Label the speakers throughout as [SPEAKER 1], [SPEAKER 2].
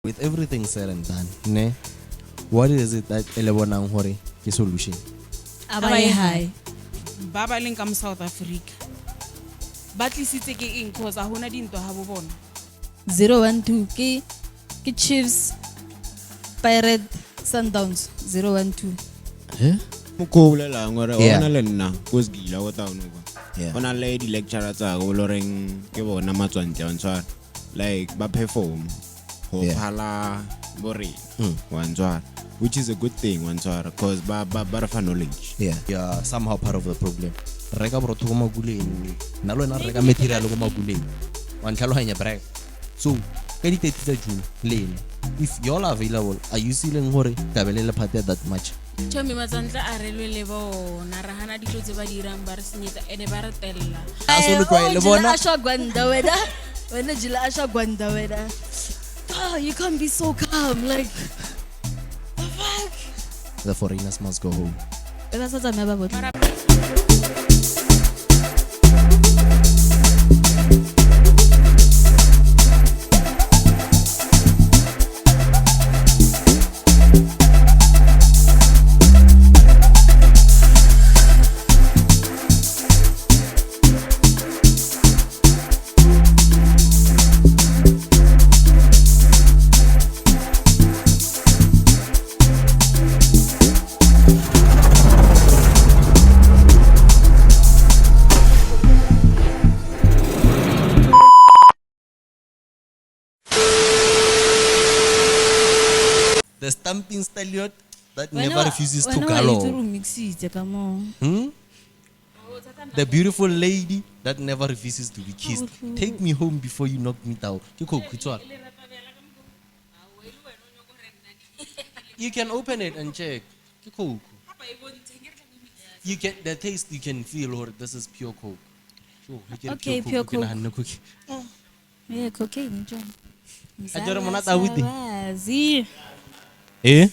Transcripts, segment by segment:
[SPEAKER 1] With everything said and done, ne? What is it that elebonang hore ke solution?
[SPEAKER 2] Abaye high.
[SPEAKER 3] Ba ba leng ka mo South Africa ba tlisitse ke eng cause a hona dinto ha bo bona
[SPEAKER 2] 012 ke Chiefs Pirate Sundowns 012.
[SPEAKER 4] Mukholela ngore
[SPEAKER 1] Yeah.
[SPEAKER 4] ona le nna go sigila go taono go.
[SPEAKER 1] Yeah.
[SPEAKER 4] Ona le di lecturer tsa go loreng ke bona matswantse a ntshwara. Like ba perform ho
[SPEAKER 1] Yeah.
[SPEAKER 4] phala bore wantswara, which is a good thing wantswara cause ba fa knowledge.
[SPEAKER 1] Yeah, somehow part of the problem. Reka borotho go maguleng. Na lona reka material go maguleng. Wa ntlhalohanya break. So, ka di 30 tsa June lene. If you all are available, are you seeing hore kabelele party that much?
[SPEAKER 3] Chomi matsantla a relwe le bona ra hana dilo tse ba dirang ba re senyetsa ene ba re tella
[SPEAKER 1] Aso le tlwaele bona.
[SPEAKER 2] Asha gwanda wena. Wena jila asha gwanda wena. Oh, you can't be so calm like the fuck.
[SPEAKER 1] The foreigners must go home.
[SPEAKER 2] That's what I'm about.
[SPEAKER 1] The stamping stallion that never refuses to galore. The beautiful lady that never refuses to be kissed. Take me home before you knock me down. You can open it and check. You can the taste you can feel or this is pure coke. Sure, you can
[SPEAKER 2] Okay, pure coke. Yeah, cocaine, John.
[SPEAKER 1] Ajara monata with
[SPEAKER 2] it.
[SPEAKER 1] Eh?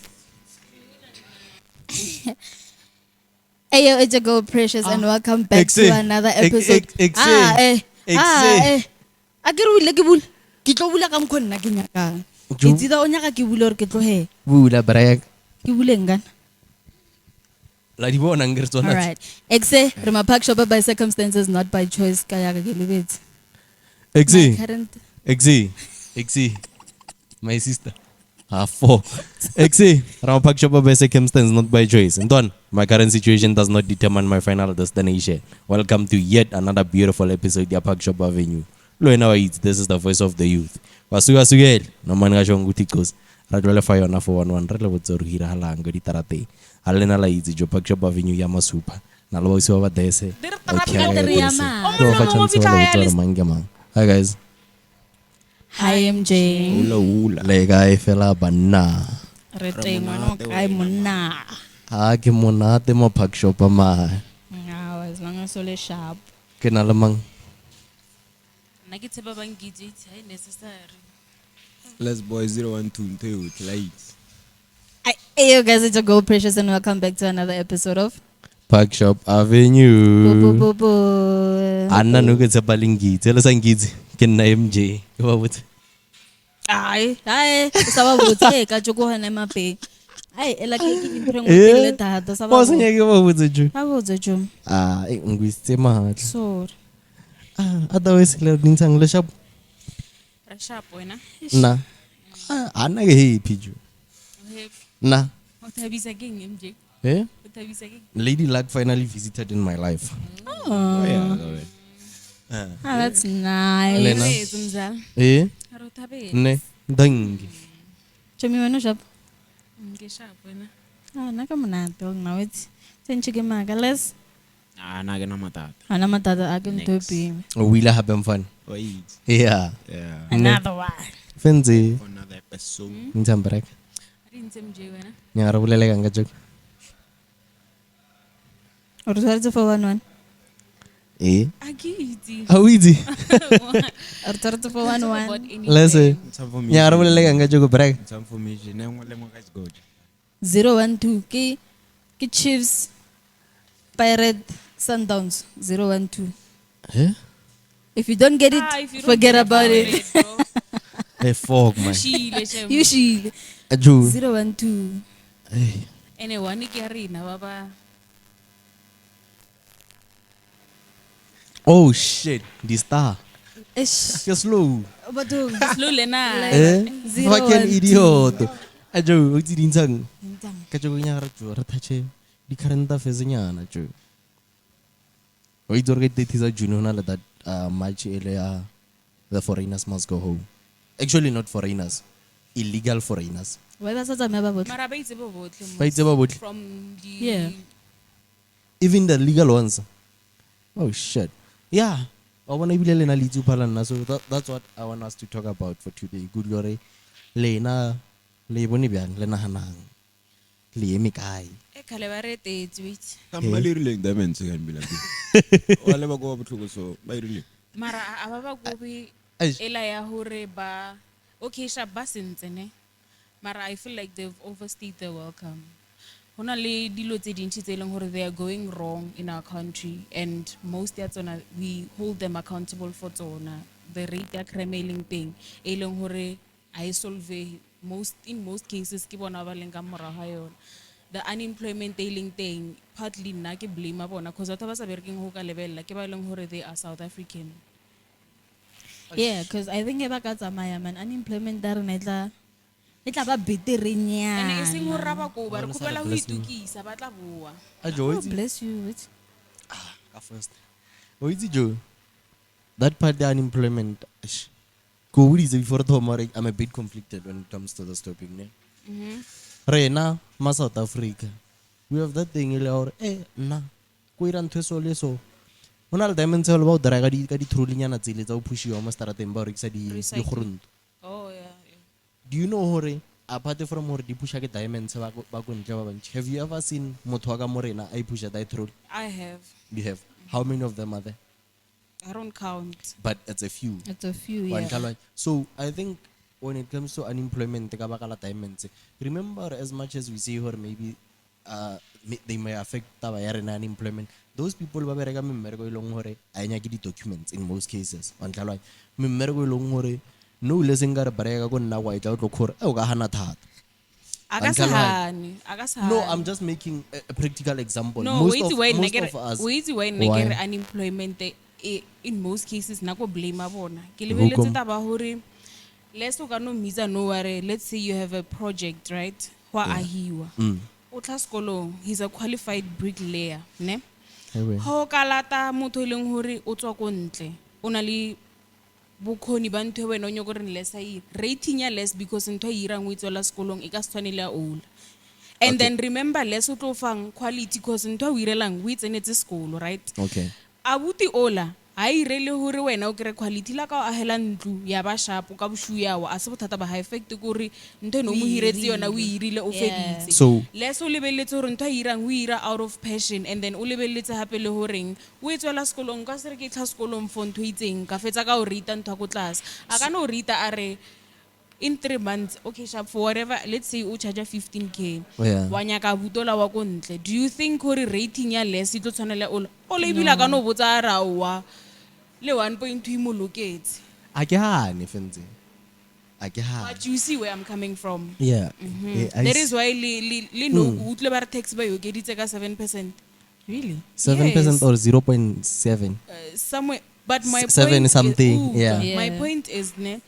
[SPEAKER 2] Hey yo, it's your girl Precious and welcome back to another episode. Agiru le ke bula. Ke tlo bula ka mkhona nna ke nyaka. Ke tsida o nyaka ke bula re ke tlo he.
[SPEAKER 1] Bula brag.
[SPEAKER 2] Ke buleng ngana.
[SPEAKER 1] La di bona ngere tsona.
[SPEAKER 2] All right. Exe re ma park shop by circumstances not by choice ka ya ka ke lebetse.
[SPEAKER 1] Exe. My sister. Four. Exe. Rama park shop by circumstances not by choice. And done. My current situation does not determine my final destination. Welcome to yet another beautiful episode of PARKSHOP Avenue. This is the voice of the youth. Wasuga sugel. No man gashong gutikos. Radwele fire na 411. Rele wotsoru hira halanga di tarate. Alena la izi jo PARKSHOP Avenue yama super. Na lo wasi wa dese. Hi guys.
[SPEAKER 2] Hi MJ.
[SPEAKER 4] Ula.
[SPEAKER 1] Lega e fela banna.
[SPEAKER 2] Rete ngwana kai monna.
[SPEAKER 1] Ke monate mo PARKSHOP ma.
[SPEAKER 2] As long as ole sharp.
[SPEAKER 1] Ke na lemang.
[SPEAKER 3] nna ke tseba bang gidje it's necessary
[SPEAKER 4] Let's boy 012 with lights.
[SPEAKER 2] Hey yo guys, it's your girl Precious and welcome back to another episode of
[SPEAKER 1] PARKSHOP Avenue.
[SPEAKER 2] Bo.
[SPEAKER 1] Anna no ke tseba lengitse le sangitse ke nna MJ ke ba botse.
[SPEAKER 2] Ai, sa ba botse ka tjoko hana mape. Ai, ela ke impre ngotele tata sa ba.
[SPEAKER 1] Boss nyake ba botse jo.
[SPEAKER 2] Ba botse jo.
[SPEAKER 1] Ngwitse mahatla.
[SPEAKER 2] Sorry.
[SPEAKER 1] Otherwise le ntsang le shap.
[SPEAKER 3] sharp wena
[SPEAKER 1] Na. Anna ke happy jo. Na.
[SPEAKER 3] o thabisa keng MJ
[SPEAKER 1] Eh?
[SPEAKER 3] o thabisa keng
[SPEAKER 1] Lady Luck finally visited in my life.
[SPEAKER 2] Oh yeah. That's nice.
[SPEAKER 1] Lena.
[SPEAKER 3] mzala
[SPEAKER 1] Eh?
[SPEAKER 3] aro thabe
[SPEAKER 1] Ne. Dangi.
[SPEAKER 2] Chomi wena shop.
[SPEAKER 3] ke sharp wena
[SPEAKER 2] Naka mnato now it's senchike maka les.
[SPEAKER 4] Na ke na matata.
[SPEAKER 2] Ana matata a ke ntopi.
[SPEAKER 1] We will have fun.
[SPEAKER 4] Wait.
[SPEAKER 1] Yeah.
[SPEAKER 2] Another one.
[SPEAKER 1] Fenzi.
[SPEAKER 4] Another episode.
[SPEAKER 1] Ntsambrak.
[SPEAKER 3] ari ntse MJ wena
[SPEAKER 1] Nyara bulela kanga jok.
[SPEAKER 2] Or sorry for one.
[SPEAKER 1] Eh?
[SPEAKER 3] agiti
[SPEAKER 1] How easy.
[SPEAKER 2] Or sorry for one.
[SPEAKER 1] Lese. Nyara bulela kanga jok brag.
[SPEAKER 4] Some information. Na ngole mo guys go.
[SPEAKER 2] 012 ke Chiefs Pirate Sundowns 012.
[SPEAKER 1] Eh?
[SPEAKER 2] If you don't get it, forget about it.
[SPEAKER 1] fog man.
[SPEAKER 3] Shile, shem.
[SPEAKER 2] Usually
[SPEAKER 1] Ajo.
[SPEAKER 2] 012.
[SPEAKER 3] Ene one ke ya rena baba.
[SPEAKER 1] Oh shit, the star.
[SPEAKER 2] Ish.
[SPEAKER 1] You're slow.
[SPEAKER 2] But
[SPEAKER 3] Slow lena.
[SPEAKER 1] Fucking idiot. Ajo, o tsi dintsang.
[SPEAKER 2] Ntang.
[SPEAKER 1] Ka tjo nya ra tjo ra thatche di karenta fesenyana tjo. O itse re te tisa June hona le that march ele ya the foreigners must go home. Actually not foreigners, illegal foreigners.
[SPEAKER 2] Why ba sa tsamaya ba botle?
[SPEAKER 3] Mara ba itse bo botle mo.
[SPEAKER 1] Ba itse ba botle.
[SPEAKER 3] From the
[SPEAKER 2] Yeah.
[SPEAKER 1] Even the legal ones. Oh shit. Yeah. I want to be lena litsu phalana, so that's what I want us to talk about for today. Good gore lena le bone byang le nahanang. Le eme kae?
[SPEAKER 3] e khale ba re tetse wait.
[SPEAKER 4] Ka mali rileng diamonds kan bila. Wa le ba go botlhoko so ba irile.
[SPEAKER 3] Mara a ba ba go be
[SPEAKER 1] Eish.
[SPEAKER 3] ela ya hore ba okay sha ba sentse ne. Mara I feel like they've overstayed their welcome. Hona le dilo tse dintsi tse leng hore they are going wrong in our country and most ya tsona we hold them accountable for tsona. The rate ya crime leng teng e leng hore I solve in most cases ke bona ba leng ka mora ha yona. The unemployment e leng teng partly nna ke blame a bona cause batho ba sa berekeng ho ka lebella ke ba leng hore they are South African.
[SPEAKER 2] Yeah, because I think eba ka tsamaya man unemployment da rena e tla ba betere
[SPEAKER 3] And e seng
[SPEAKER 2] nyana.
[SPEAKER 3] hore ba ko ba re
[SPEAKER 1] Bona sa
[SPEAKER 3] khopela ho
[SPEAKER 1] bless me.
[SPEAKER 3] itukisa ba tla boa.
[SPEAKER 1] Ajo,
[SPEAKER 2] Oh, bless you.
[SPEAKER 1] ka first. O itse jo. That part the unemployment. Go with it before tomorrow. I'm a bit conflicted when it comes to this topic. Ne? Rena, ma South Africa. We have that thing or na. Ko ira ntho so le so. Hona le diamonds all about dra ka di trollinyana tsele tsa o push yo mo starateng ba o rekisa di
[SPEAKER 3] Recycling.
[SPEAKER 1] khuruntu.
[SPEAKER 3] Oh yeah.
[SPEAKER 1] Do you know hore apart from hore di pusha ke diamonds ba go ntle ba bantši? Have you ever seen motho wa ka morena I pusha that troll?
[SPEAKER 3] I have.
[SPEAKER 1] You have. How many of them are there?
[SPEAKER 3] I don't count.
[SPEAKER 1] But it's a few.
[SPEAKER 2] It's a few,
[SPEAKER 1] Wa
[SPEAKER 2] yeah.
[SPEAKER 1] ntlha. So I think when it comes to unemployment ka baka la diamonds, remember as much as we say hore maybe they may affect taba ya rena unemployment, those people ba bereka memmereko e leng hore a enya ke di documents in most cases. Wa ntlha. Memmereko e leng hore no le seng ka re bereka go nna wa itla o tlo khore o ka hana thata.
[SPEAKER 3] Akasahani.
[SPEAKER 1] No, I'm just making a practical example.
[SPEAKER 3] No,
[SPEAKER 1] most
[SPEAKER 3] wait
[SPEAKER 1] of us.
[SPEAKER 3] wait when
[SPEAKER 1] Why?
[SPEAKER 3] negere unemployment in most cases nako blame a bona. Ke
[SPEAKER 1] Hukom.
[SPEAKER 3] lebeletse taba hore let's go no miza no worry. Let's say you have a project, right? Wa ahiwa. O tla sekolong, he's a qualified bricklayer, ne?
[SPEAKER 1] Ewe.
[SPEAKER 3] Ho kalata motho e leng hore o tswa ko ntle. O na le bokgoni ba ntho wena o nyoko re less a rating ya less because ntho e irang o itswela sekolong e ka se tshwanele ya ola. And then remember less o tlo fang quality because ntho o irelang o itsenetse sekolo, right?
[SPEAKER 1] Okay.
[SPEAKER 3] Abuti ola ha irele hore wena o kre quality la ka o ahela ntlu ya ba sharp ka boshu yawo a se bothata ba high effect gore ntho no mo hiretse yona o irile o feditse.
[SPEAKER 1] So-
[SPEAKER 3] less o lebelletse hore ntho irang o ira out of passion and then o lebelletse hape le horeng o etswela sekolong ka sere ke tla sekolong for ntho itseng ka fetsa ka o rita ntho go tlase a kana o rita are in 3 months okay sharp for whatever let's say o charge 15k
[SPEAKER 1] Yeah.
[SPEAKER 3] wa nyaka butola wa ko ntle. Do you think hore rating ya less e tlo tshwanela o le bila ka no botsa rawa le 1.2 mo loketse?
[SPEAKER 1] A ke hane fentse. A ke hane.
[SPEAKER 3] But you see where I'm coming from.
[SPEAKER 1] Yeah.
[SPEAKER 3] That is why le no utle ba re tax ba yo keditse ka 7%.
[SPEAKER 2] Really?
[SPEAKER 1] 7%
[SPEAKER 3] Yes.
[SPEAKER 1] or 0.7.
[SPEAKER 3] Somewhere but my
[SPEAKER 1] 7
[SPEAKER 3] point
[SPEAKER 1] something,
[SPEAKER 3] is,
[SPEAKER 1] yeah.
[SPEAKER 3] My
[SPEAKER 2] Yeah.
[SPEAKER 3] point is ne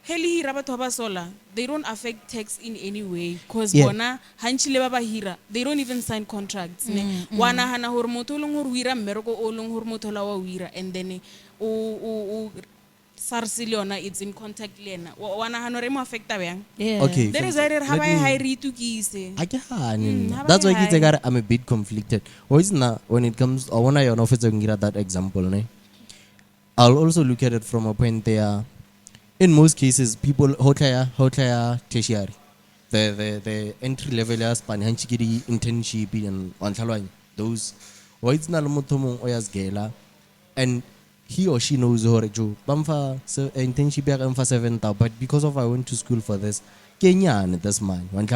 [SPEAKER 3] heli hira batho ba sola they don't affect tax in any way cause
[SPEAKER 1] Yeah.
[SPEAKER 3] bona hanchile ba ba hira they don't even sign contracts ne wana hana hore motho leng hore o ira mmereko o leng hore motho la wa o ira and then o SARS le yona it's in contact le yena wana hana re mo affecta bjang.
[SPEAKER 2] Yeah.
[SPEAKER 1] Okay.
[SPEAKER 3] There is
[SPEAKER 1] fence.
[SPEAKER 3] why re ha
[SPEAKER 1] Let
[SPEAKER 3] ba
[SPEAKER 1] me-
[SPEAKER 3] ha re itukise.
[SPEAKER 1] A ke hane.
[SPEAKER 3] ha ba
[SPEAKER 1] That's why
[SPEAKER 3] ye
[SPEAKER 1] ke
[SPEAKER 3] hae.
[SPEAKER 1] I'm a bit conflicted. Or is na when it comes I wanna you know if it's that example, ne? I'll also look at it from a point there. In most cases, people hotaya tertiary. The entry level ya span hanchikiri internship and on those why it's not motomong oyas gela and he or she knows hore jo bamfa internship ya ka 7,000 but because of I went to school for this Kenyan this man one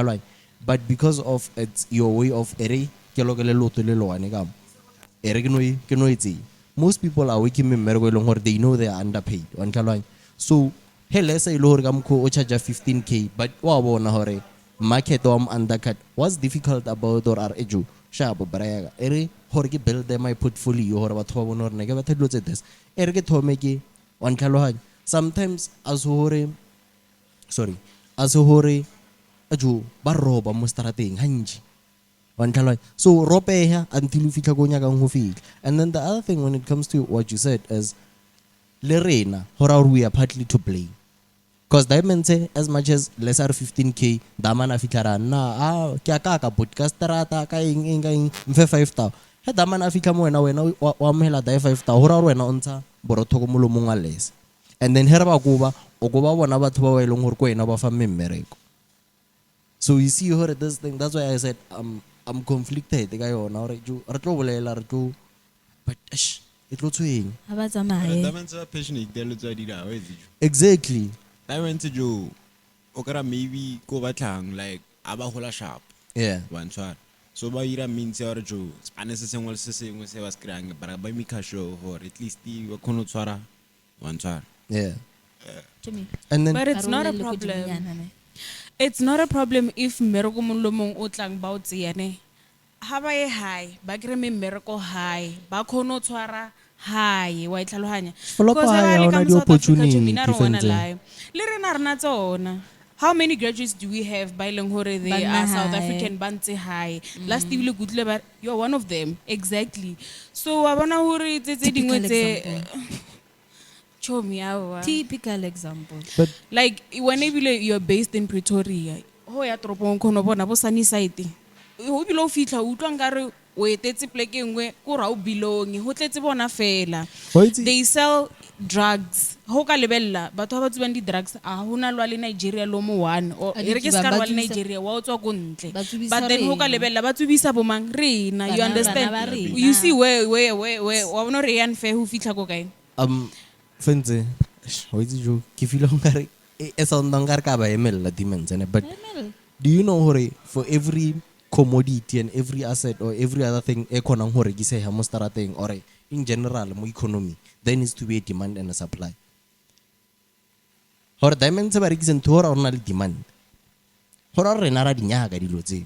[SPEAKER 1] but because of it's your way of ere ke lokele loto le loane ka ere ke no itse most people are working me merego elong hore they know they are underpaid one so he lesa ile hore ka mkho o charge 15k but wa bona hore market wa undercut. What's difficult about or are eju sharp brega ere hore ke build my portfolio hore batho ba bona hore ne ke batho dilo tse this ere ke thome ke one tlhalohanya sometimes as hore eju ba roba mo strateng hantsi one tlhalohanya so ropeha until you fitla go nya kang ho fitla. And then the other thing when it comes to what you said is le rena hore we are partly to blame. Because diamond say as much as less are 15k damana fitara na ke ka podcast rata ka eng mfe 5000 he damana fitla mo wena wa mhela dai 5000 hora wena ontsha borotho go molomong wa less. And then here ba go ba bona batho ba eleng hore ko ena ba fa memmereko. So you see hore this thing, that's why I said I'm conflicted ka yona hore re tlo bolela re tlo but it tlo tsweng
[SPEAKER 2] Aba tsamaye.
[SPEAKER 4] Diamond sa passionate tell tsa di da we
[SPEAKER 1] exactly.
[SPEAKER 4] Diamond se jo o kara maybe ko batlang like aba hola sharp
[SPEAKER 1] Yeah.
[SPEAKER 4] one shot so ba ira means ya re jo spane se sengwe le se sengwe se ba skrang ba mika show or at least wa khono tswara one shot.
[SPEAKER 1] Yeah.
[SPEAKER 2] Jimmy.
[SPEAKER 1] And then
[SPEAKER 3] But it's not a problem. It's not a problem if mmereko molomong o tlang ba o tsene. Ha ba ye high, ba kre me mmereko high, ba khono tshwara high wa itlhalohanya.
[SPEAKER 1] Follow up high, ha ona di-opportunity, Fenze.
[SPEAKER 3] Le rena rena tsona. How many graduates do we have by leng hore they
[SPEAKER 2] Banna
[SPEAKER 3] are South
[SPEAKER 2] high.
[SPEAKER 3] African bantse high? Last year good but you're one of them. Exactly. So wa bona hore tse dingwe tse chomi awa.
[SPEAKER 2] Typical example.
[SPEAKER 1] but
[SPEAKER 3] Like whenever you're based in Pretoria, ho ya toropong khono bona bo sunny side. Ho bilo fitla utlwa ngare o etetse pleke engwe ko ra o bilong ho tletse bona fela. They sell drugs. Ho ka lebella batho ba tsubang di drugs a hona lwa le Nigeria lo mo one or
[SPEAKER 2] A
[SPEAKER 3] e re ke
[SPEAKER 2] ditsuba,
[SPEAKER 3] ska
[SPEAKER 2] ba
[SPEAKER 3] lwa le
[SPEAKER 2] tsubisa-
[SPEAKER 3] Nigeria wa o tswa ko ntle.
[SPEAKER 2] ba tsubisa
[SPEAKER 3] But then ho ka
[SPEAKER 2] rena.
[SPEAKER 3] lebella ba tsubisa bomang rena, you
[SPEAKER 2] Bana-
[SPEAKER 3] understand?
[SPEAKER 2] bana ba rena.
[SPEAKER 3] You see where wa bona re yan fair ho fitla ko kae.
[SPEAKER 1] Fenze ho itse jo ke feel ngare e sound ngare ka ba emela demons ene but do you know hore for every commodity and every asset or every other thing e khonang hore ke se ha mo strateng or in general mo economy there needs to be a demand and a supply. Hore diamonds ba rekiseng thora ona le demand hore re na ra dinyaga dilo tse.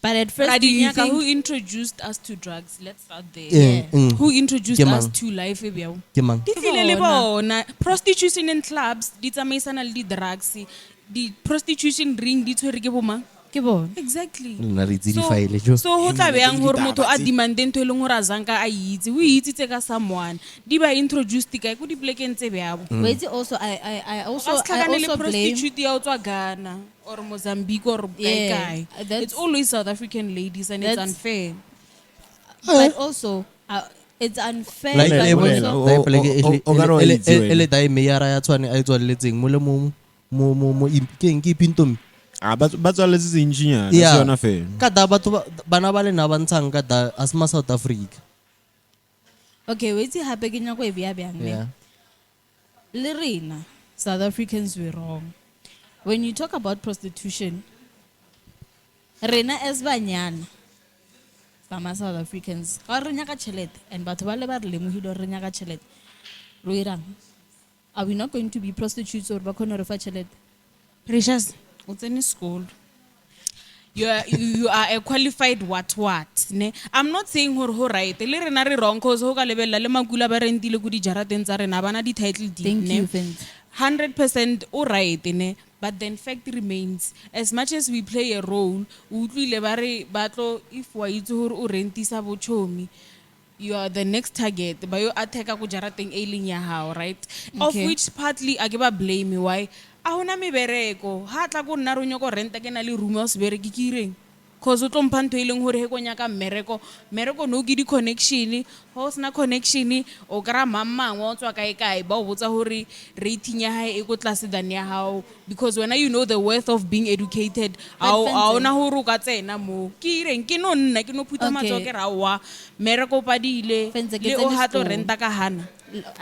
[SPEAKER 2] But at first, do you
[SPEAKER 3] Radinyaka, who
[SPEAKER 2] think
[SPEAKER 3] introduced us to drugs? Let's start there.
[SPEAKER 1] Yeah.
[SPEAKER 3] Who introduced
[SPEAKER 1] Ke
[SPEAKER 3] us
[SPEAKER 1] mang?
[SPEAKER 3] to life ebya?
[SPEAKER 1] Ke mang?
[SPEAKER 3] Di tlile le bona. Prostitution in clubs, di tsamaisana le di drugs. Di prostitution ring di tshwere ke bomang?
[SPEAKER 2] ke bona?
[SPEAKER 3] Exactly.
[SPEAKER 1] Lena re itse di-file jo.
[SPEAKER 3] So ho tla beyang hore motho a
[SPEAKER 4] Ditaba tse.
[SPEAKER 3] demandeng ntho e leng hore a zanka a itse. O itsitse ka someone. Di ba introduced kae ko diplekeng tse byabo.
[SPEAKER 2] Wait, also I also
[SPEAKER 3] Ka se tlhakane le
[SPEAKER 2] blame.
[SPEAKER 3] prostitute ya o tswa Ghana or Mozambique or
[SPEAKER 2] Yeah,
[SPEAKER 3] kae.
[SPEAKER 2] that's-
[SPEAKER 3] It's always South African ladies and it's
[SPEAKER 2] That's-
[SPEAKER 3] unfair.
[SPEAKER 2] But also, it's unfair.
[SPEAKER 1] Like
[SPEAKER 2] but
[SPEAKER 1] e
[SPEAKER 2] also-
[SPEAKER 1] bone ele dai me yara ya tshwane a itswalletseng mo le mo keng ke pintom
[SPEAKER 4] ba tswa le se engineer
[SPEAKER 1] Yeah.
[SPEAKER 4] se yona fe
[SPEAKER 1] ka da batho bana ba le na ba ntshang ka da asma South Africa.
[SPEAKER 2] Okay, wait, hape ke nyako e bia bjang ne?
[SPEAKER 1] Yeah.
[SPEAKER 2] Le rena, South Africans were wrong. When you talk about prostitution, rena as banyana, bama South Africans, ka re nyaka tšhelete, and batho ba le ba re lemohile hore re nyaka tšhelete. Ro irang? Are we not going to be prostitutes or ba khona re fa tšhelete?
[SPEAKER 3] Precious, what's in school? You are a qualified what ne? I'm not saying ho right. Le rena re wrong cause ho ka lebella le makula ba rentile go di jarateng tsa rena bana di title deed
[SPEAKER 2] Thank
[SPEAKER 3] ne?
[SPEAKER 2] you, Vince.
[SPEAKER 3] 100% all right ne? But then fact remains, as much as we play a role, utlwile ba re batlo if wa itse hore o rentisa bochomi, you are the next target ba yo attack go jarateng e leng ya hao, right? Of
[SPEAKER 2] Okay.
[SPEAKER 3] which partly a ke ba blame why a hona mebereko ha tla go nna ro nyoko renta ke na le room ya se bereke ke ireng cause o tlo mpha ntho e leng hore he ko nyaka mmereko no ke di connection ho sena connection o kra mamang wa tswa kae kae ba o botsa hore rating ya hae e go tlase than ya hao because when you know the worth of being educated a ona hore o ka tsena mo ke ireng ke no nna ke no phuta
[SPEAKER 2] Okay.
[SPEAKER 3] matso ke ra wa mmereko padile
[SPEAKER 2] Fentse, ke
[SPEAKER 3] le
[SPEAKER 2] tsene
[SPEAKER 3] o ha tlo
[SPEAKER 2] sekolo.
[SPEAKER 3] renta ka hana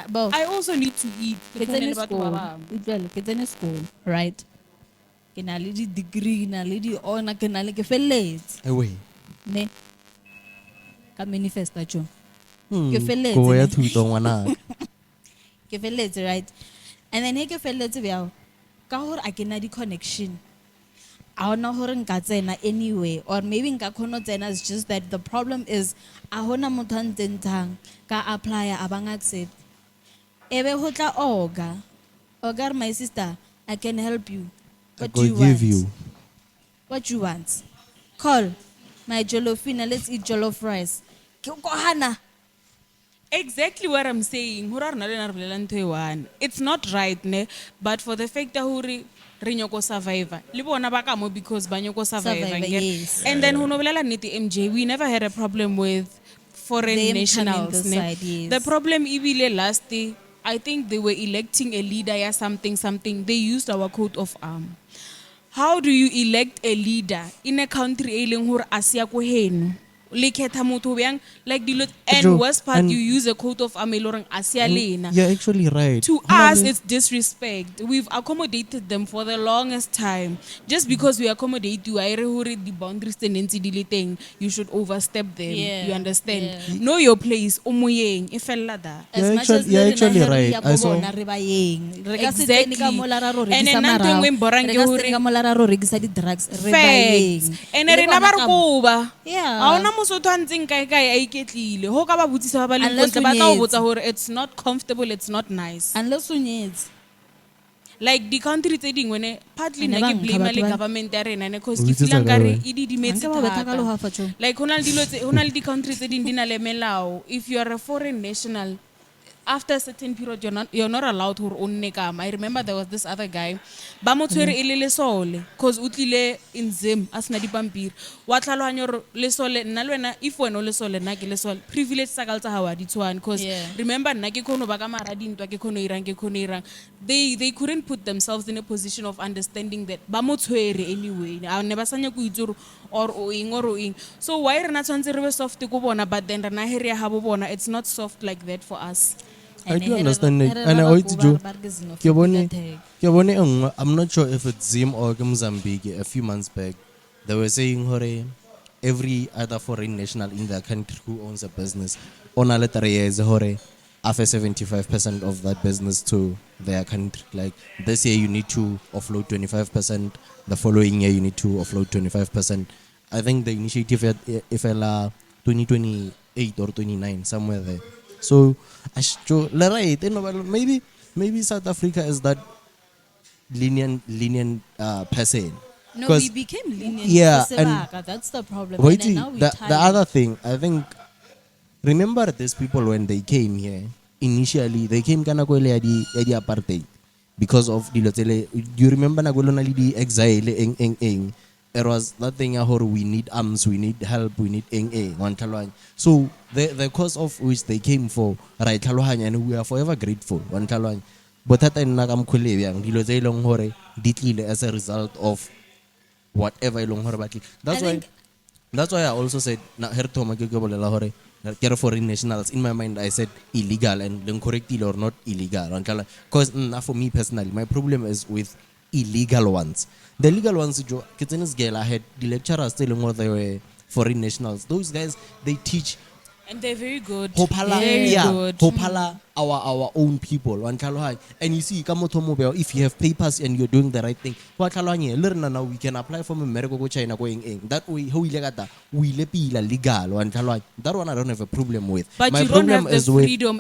[SPEAKER 2] Bo,
[SPEAKER 3] I also need to eat
[SPEAKER 2] ke tsene
[SPEAKER 3] tshwane le batho ba
[SPEAKER 2] school.
[SPEAKER 3] bang.
[SPEAKER 2] Utlwele, ke tsene school, right? Ke na le di-degree, ke na le di-honor, ke felletse.
[SPEAKER 1] Ewe.
[SPEAKER 2] Ne? Ka manifesta tjo. Ke felletse,
[SPEAKER 1] Go ya
[SPEAKER 2] ne?
[SPEAKER 1] thuto ngwana.
[SPEAKER 2] Ke felletse, right? And then he ke felletse bjao ka gore a ke na di-connection a ona gore nka tsena anyway or maybe nka kgona go tsena. It's just that the problem is a hona motho a ntentshang ka apply a bang accept ebe go tla oga re, my sister, I can help you. What do you want? What you want? Call my jollophina, let's eat jollof rice. Ke go hana.
[SPEAKER 3] Exactly what I'm saying. It's not right, ne? But for the fact that huri rinyoko survivor. Libona bakamo because banyoko survivor.
[SPEAKER 2] Survivor, yes.
[SPEAKER 3] And then hunobelela niti MJ, we never had a problem with foreign
[SPEAKER 2] Them
[SPEAKER 3] nationals.
[SPEAKER 2] coming
[SPEAKER 3] Ne?
[SPEAKER 2] this side, yes.
[SPEAKER 3] The problem ibile last day, I think they were electing a leader or something. They used our coat of arm. How do you elect a leader in a country ailing hur asia ko henu? Like the and worst part, you use a coat of arm lorang asia lena.
[SPEAKER 1] You're actually right.
[SPEAKER 3] To us, it's disrespect. We've accommodated them for the longest time. Just because we accommodate you, I read the boundaries thing. You should overstep them.
[SPEAKER 2] Yeah,
[SPEAKER 3] You understand?
[SPEAKER 2] yeah.
[SPEAKER 3] Know your place. Omoyeng. Ifellada.
[SPEAKER 2] As much as
[SPEAKER 1] you're
[SPEAKER 2] le rena
[SPEAKER 1] actually
[SPEAKER 2] he re
[SPEAKER 1] right.
[SPEAKER 2] ya
[SPEAKER 1] I saw-
[SPEAKER 2] bona re ba yeng. Re ka se
[SPEAKER 3] Exactly.
[SPEAKER 2] tsene ka mo la ra ro
[SPEAKER 3] And
[SPEAKER 2] rekisa
[SPEAKER 3] then nanto
[SPEAKER 2] marao.
[SPEAKER 3] engwe mborang
[SPEAKER 2] Re
[SPEAKER 3] ke
[SPEAKER 2] ka se
[SPEAKER 3] hore-
[SPEAKER 2] tsene ka mo la ra ro rekisa di-drugs. Re ba
[SPEAKER 3] Facts.
[SPEAKER 2] yeng.
[SPEAKER 3] And
[SPEAKER 2] Le
[SPEAKER 3] rena
[SPEAKER 2] bona
[SPEAKER 3] ba re
[SPEAKER 2] ka-
[SPEAKER 3] koba.
[SPEAKER 2] Yeah.
[SPEAKER 3] Ha ona mosotho a ntseng kae kae a iketlile. Ho ka ba botsisa ba ba leng
[SPEAKER 2] Unless
[SPEAKER 3] kontle ba tla o
[SPEAKER 2] o
[SPEAKER 3] botsa hore it's not comfortable, it's not nice.
[SPEAKER 2] Unless o nyetse.
[SPEAKER 3] Like the country tse dingwe ne partly
[SPEAKER 2] Ane
[SPEAKER 3] nna
[SPEAKER 2] ba
[SPEAKER 3] ke
[SPEAKER 2] nkga
[SPEAKER 3] blame
[SPEAKER 2] batho
[SPEAKER 3] le
[SPEAKER 2] ba-
[SPEAKER 3] government ya rena ne cause
[SPEAKER 1] O
[SPEAKER 3] ke
[SPEAKER 1] itse
[SPEAKER 3] feelang
[SPEAKER 1] tsa
[SPEAKER 3] ka
[SPEAKER 1] ka
[SPEAKER 3] re
[SPEAKER 1] wena.
[SPEAKER 3] e didimetse
[SPEAKER 2] Anke ba betha ka lohafa
[SPEAKER 3] thata.
[SPEAKER 2] tjoo.
[SPEAKER 3] Like ho na le di-country tse ding di na le melao. If you are a foreign national, after a certain period you're not allowed to own kam. I remember there was this other guy ba mo tshwere e le lesole cause o tlile in Zim a sena dipampiri wa tlhaloganya gore lesole nna le wena if wena o lesole nna ke lesole privilege tsa ka le tsa gago ha di tshwane cause
[SPEAKER 2] Yeah.
[SPEAKER 3] remember nna ke kgono ba ka mara dintwa ke kgono irang they couldn't put themselves in a position of understanding that ba mo tshwere anyway a ne ba sanya go itse or o eng so why rena tshwantse re be soft ko bona but then rena he re ya habo bona it's not soft like that for us.
[SPEAKER 1] I
[SPEAKER 2] Ane
[SPEAKER 1] do
[SPEAKER 2] he re-
[SPEAKER 1] understand
[SPEAKER 2] he
[SPEAKER 1] it.
[SPEAKER 2] re
[SPEAKER 1] And I
[SPEAKER 2] ba
[SPEAKER 1] always
[SPEAKER 2] ko
[SPEAKER 1] do.
[SPEAKER 2] ba re ke xenophobic attack.
[SPEAKER 1] I'm not sure if it's Zim or Mozambique a few months back. They were saying hore every other foreign national in their country who owns a business on a letter is hore offer 75% of that business to their country. Like this year you need to offload 25%, the following year you need to offload 25%. I think the initiative if 2028 or 29 somewhere there. So maybe South Africa is that lenient person.
[SPEAKER 2] No,
[SPEAKER 1] 'Cause-
[SPEAKER 2] we became lenient.
[SPEAKER 1] Yeah,
[SPEAKER 2] for
[SPEAKER 1] and-
[SPEAKER 2] sebaka, that's the problem.
[SPEAKER 1] Wait,
[SPEAKER 2] And then now we
[SPEAKER 1] the
[SPEAKER 2] tired.
[SPEAKER 1] other thing, I think, remember these people when they came here, initially, they came kana ko ile ya di apartheid because of dilo tsele. Do you remember na golona le di exile eng. There was that thing where we need arms, we need help, we need one tlhaloganya. So the cause of which they came for, right tlhaloganya, and we are forever grateful, one tlhaloganya. But that nna ka mkhole bjang dilo tse ileng hore di tlile as a result of whatever ileng hore ba tlile. That's why I also said na her thoma ke bolela hore ke re foreign nationals. In my mind I said illegal and then correct or not illegal, because for me personally my problem is with illegal ones. The legal ones, jo kitsenes girl I had the lecturers telling what they were foreign nationals. Those guys they teach
[SPEAKER 3] And they're very good.
[SPEAKER 2] Very
[SPEAKER 3] good.
[SPEAKER 1] Hopala our own people. And you see, if you have papers and you're doing the right thing, now we can apply from America go China going in. That way, how we legal. That one I don't have a problem with.
[SPEAKER 3] But
[SPEAKER 1] My
[SPEAKER 3] you don't have
[SPEAKER 1] problem
[SPEAKER 3] the
[SPEAKER 1] is with
[SPEAKER 3] freedom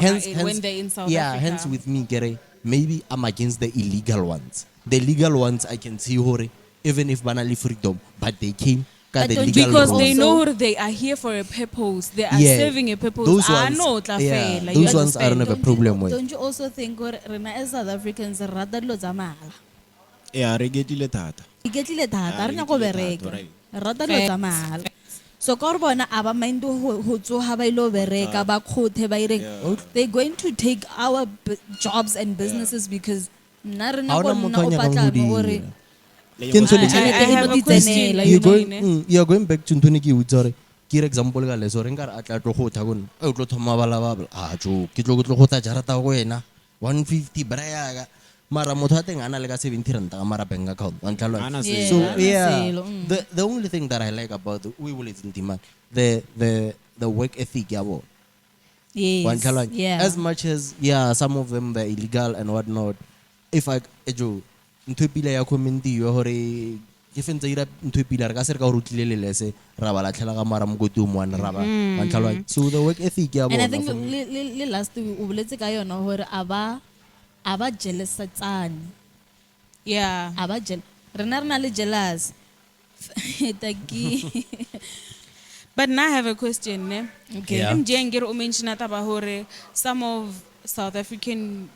[SPEAKER 1] hence
[SPEAKER 3] when they're in South Africa.
[SPEAKER 1] hence with me, Gere, maybe I'm against the illegal ones. The legal ones I can see hore, even if banally freedom, but they came.
[SPEAKER 2] But
[SPEAKER 1] The
[SPEAKER 2] don't you-
[SPEAKER 1] legal
[SPEAKER 3] Because
[SPEAKER 1] route.
[SPEAKER 3] they
[SPEAKER 2] Also-
[SPEAKER 3] know they are here for a purpose. They are
[SPEAKER 1] Yeah,
[SPEAKER 3] serving a purpose.
[SPEAKER 1] those
[SPEAKER 3] Ah,
[SPEAKER 1] ones-
[SPEAKER 3] no, tla
[SPEAKER 1] yeah,
[SPEAKER 3] fela,
[SPEAKER 1] those
[SPEAKER 3] you
[SPEAKER 1] ones I don't have a
[SPEAKER 3] understand?
[SPEAKER 1] problem with.
[SPEAKER 2] Don't you also think gore rena as South Africans re rata dilo tsa mala?
[SPEAKER 4] Yeah, re getile thata.
[SPEAKER 2] Iketlile thata,
[SPEAKER 4] Ah,
[SPEAKER 2] re nya go
[SPEAKER 4] re getile
[SPEAKER 2] bereka.
[SPEAKER 4] thata, right.
[SPEAKER 2] Re rata dilo tsa mala. So ka gore bona a ba mind ho tsoga ba ilo bereka ba khothe ba ire. They're going to take our jobs and businesses because nna re
[SPEAKER 1] Ha
[SPEAKER 2] na
[SPEAKER 1] hona
[SPEAKER 2] go
[SPEAKER 1] motho
[SPEAKER 2] nna
[SPEAKER 1] a
[SPEAKER 2] o
[SPEAKER 1] nyakang ho
[SPEAKER 2] patla
[SPEAKER 1] di
[SPEAKER 2] mo gore
[SPEAKER 1] dira. Ke ntho le-
[SPEAKER 3] I have a question.
[SPEAKER 2] You're
[SPEAKER 3] You know,
[SPEAKER 1] you're going back to ntone ke utsare ke example ka leso re nkare a tla tlo go tha gone o tlo thoma bala jo ke tlo go tla jarata go wena 150 braya mara motho a teng ana le ka 70 rand ka mara bank account wa ntlhalwa.
[SPEAKER 4] Ana
[SPEAKER 2] Yeah.
[SPEAKER 1] So
[SPEAKER 2] Ana
[SPEAKER 1] yeah,
[SPEAKER 2] selo,
[SPEAKER 1] the only thing that I like about we will is demand the work ethic yabo
[SPEAKER 2] Yes,
[SPEAKER 1] Wa ntlhaloganya?
[SPEAKER 2] yeah.
[SPEAKER 1] As much as some of them they're illegal and whatnot. If I Joe, ntho e pila ya community yo hore ke fentse ira ntho e pila re ka se re ka o rutlile le lese ra ba latlhela ka mara mokoti o moane ra ba wa ntlhaloganya? So the work ethic ya
[SPEAKER 2] And I
[SPEAKER 1] bona
[SPEAKER 2] think
[SPEAKER 1] for me-
[SPEAKER 2] le last o boletse ka yona hore a ba jealous-tsane.
[SPEAKER 3] Yeah.
[SPEAKER 2] A ba rena re na le jealous. Taki.
[SPEAKER 3] But now I have a question, ne?
[SPEAKER 2] Okay.
[SPEAKER 1] Yeah.
[SPEAKER 3] MJ ngere o mention taba hore some of South African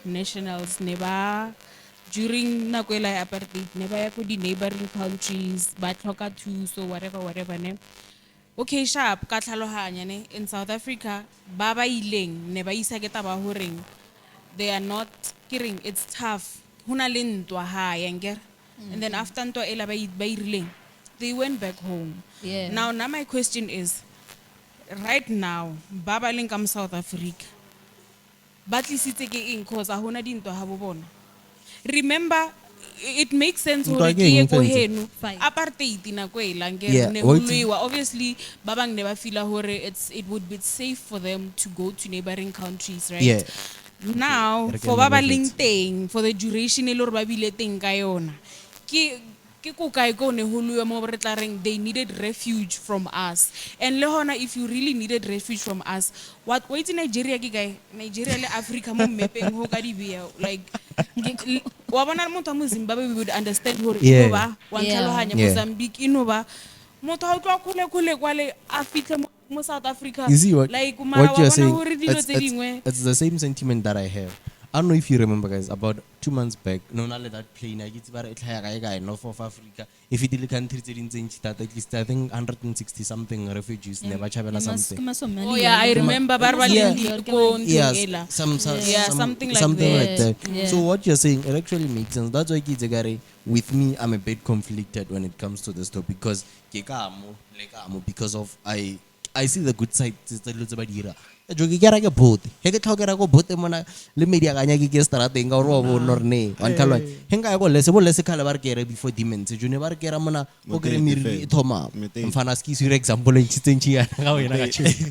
[SPEAKER 3] nationals never during nako ela ya apartheid never ya ko di neighboring countries ba tlhoka thuso whatever ne. Okay, sharp ka tlhalohanya ne in South Africa ba ileng ne ba isa ke taba hore they are not kidding, it's tough. Huna le ntwa haya ngere. And then after ntwa ela ba irileng, they went back home.
[SPEAKER 2] Yeah.
[SPEAKER 3] Now my question is, right now, Baba leng kam South Africa. Ba tlisitse ke eng cause a hona dintwa ha bo bona. Remember, it makes sense
[SPEAKER 1] Ntwa
[SPEAKER 3] hore
[SPEAKER 1] ke
[SPEAKER 3] ke ye
[SPEAKER 1] eng
[SPEAKER 3] ko
[SPEAKER 1] fence?
[SPEAKER 3] heno.
[SPEAKER 2] Fine.
[SPEAKER 3] Apartheid nako e la
[SPEAKER 1] Yeah,
[SPEAKER 3] ngere ne
[SPEAKER 1] wait.
[SPEAKER 3] huluiwa. Obviously, ba bang ne ba feel hore it would be safe for them to go to neighboring countries, right?
[SPEAKER 1] Yeah.
[SPEAKER 3] Now,
[SPEAKER 1] Okay,
[SPEAKER 3] for
[SPEAKER 1] re ke
[SPEAKER 3] ba
[SPEAKER 1] nne
[SPEAKER 3] leng
[SPEAKER 1] fetse.
[SPEAKER 3] teng, for the duration e le hore ba bile teng ka yona. Ke ko kae ko ne huluwa mo re tla reng they needed refuge from us. And le hona if you really needed refuge from us, what wait in Nigeria ke kae? Nigeria le Africa mo mepeng ho ka di bea. Like wa bona motho mo Zimbabwe we would understand hore
[SPEAKER 1] Yeah.
[SPEAKER 3] ino ba wa
[SPEAKER 2] Yeah.
[SPEAKER 3] ntlhalohanya
[SPEAKER 1] Yeah.
[SPEAKER 3] Mozambique ino ba motho ha o tloa khole kwale a fitlhe mo South Africa.
[SPEAKER 1] You see
[SPEAKER 3] like mara
[SPEAKER 1] what
[SPEAKER 3] wa
[SPEAKER 1] you're
[SPEAKER 3] bona
[SPEAKER 1] saying?
[SPEAKER 3] hore dilo tse dingwe.
[SPEAKER 1] It's the same sentiment that I have. I don't know if you remember, guys. About 2 months back, no, not let that plane. I get to North of Africa. If it the country that at least I think 160 something refugees never chabela something.
[SPEAKER 3] Oh yeah, I remember Barbara
[SPEAKER 1] Yeah.
[SPEAKER 3] Lindi ko ntong
[SPEAKER 1] Yes,
[SPEAKER 3] ela.
[SPEAKER 1] yeah,
[SPEAKER 3] something like
[SPEAKER 1] something
[SPEAKER 3] that.
[SPEAKER 1] like that.
[SPEAKER 2] Yeah.
[SPEAKER 1] So what you're saying, it actually makes sense. That's why with me, I'm a bit conflicted when it comes to this topic because of I see the good side. Jogi kera ke both. He ke tlhokera go both mona le media ga nya ke strateng ka ro bo norne. Wan khalwa. Henga go lese khala ba re kere before demons. June ba re kera mona o kere miri thoma. Mfana ski sure example e tshitsenchi ya ga wena ga tshitse.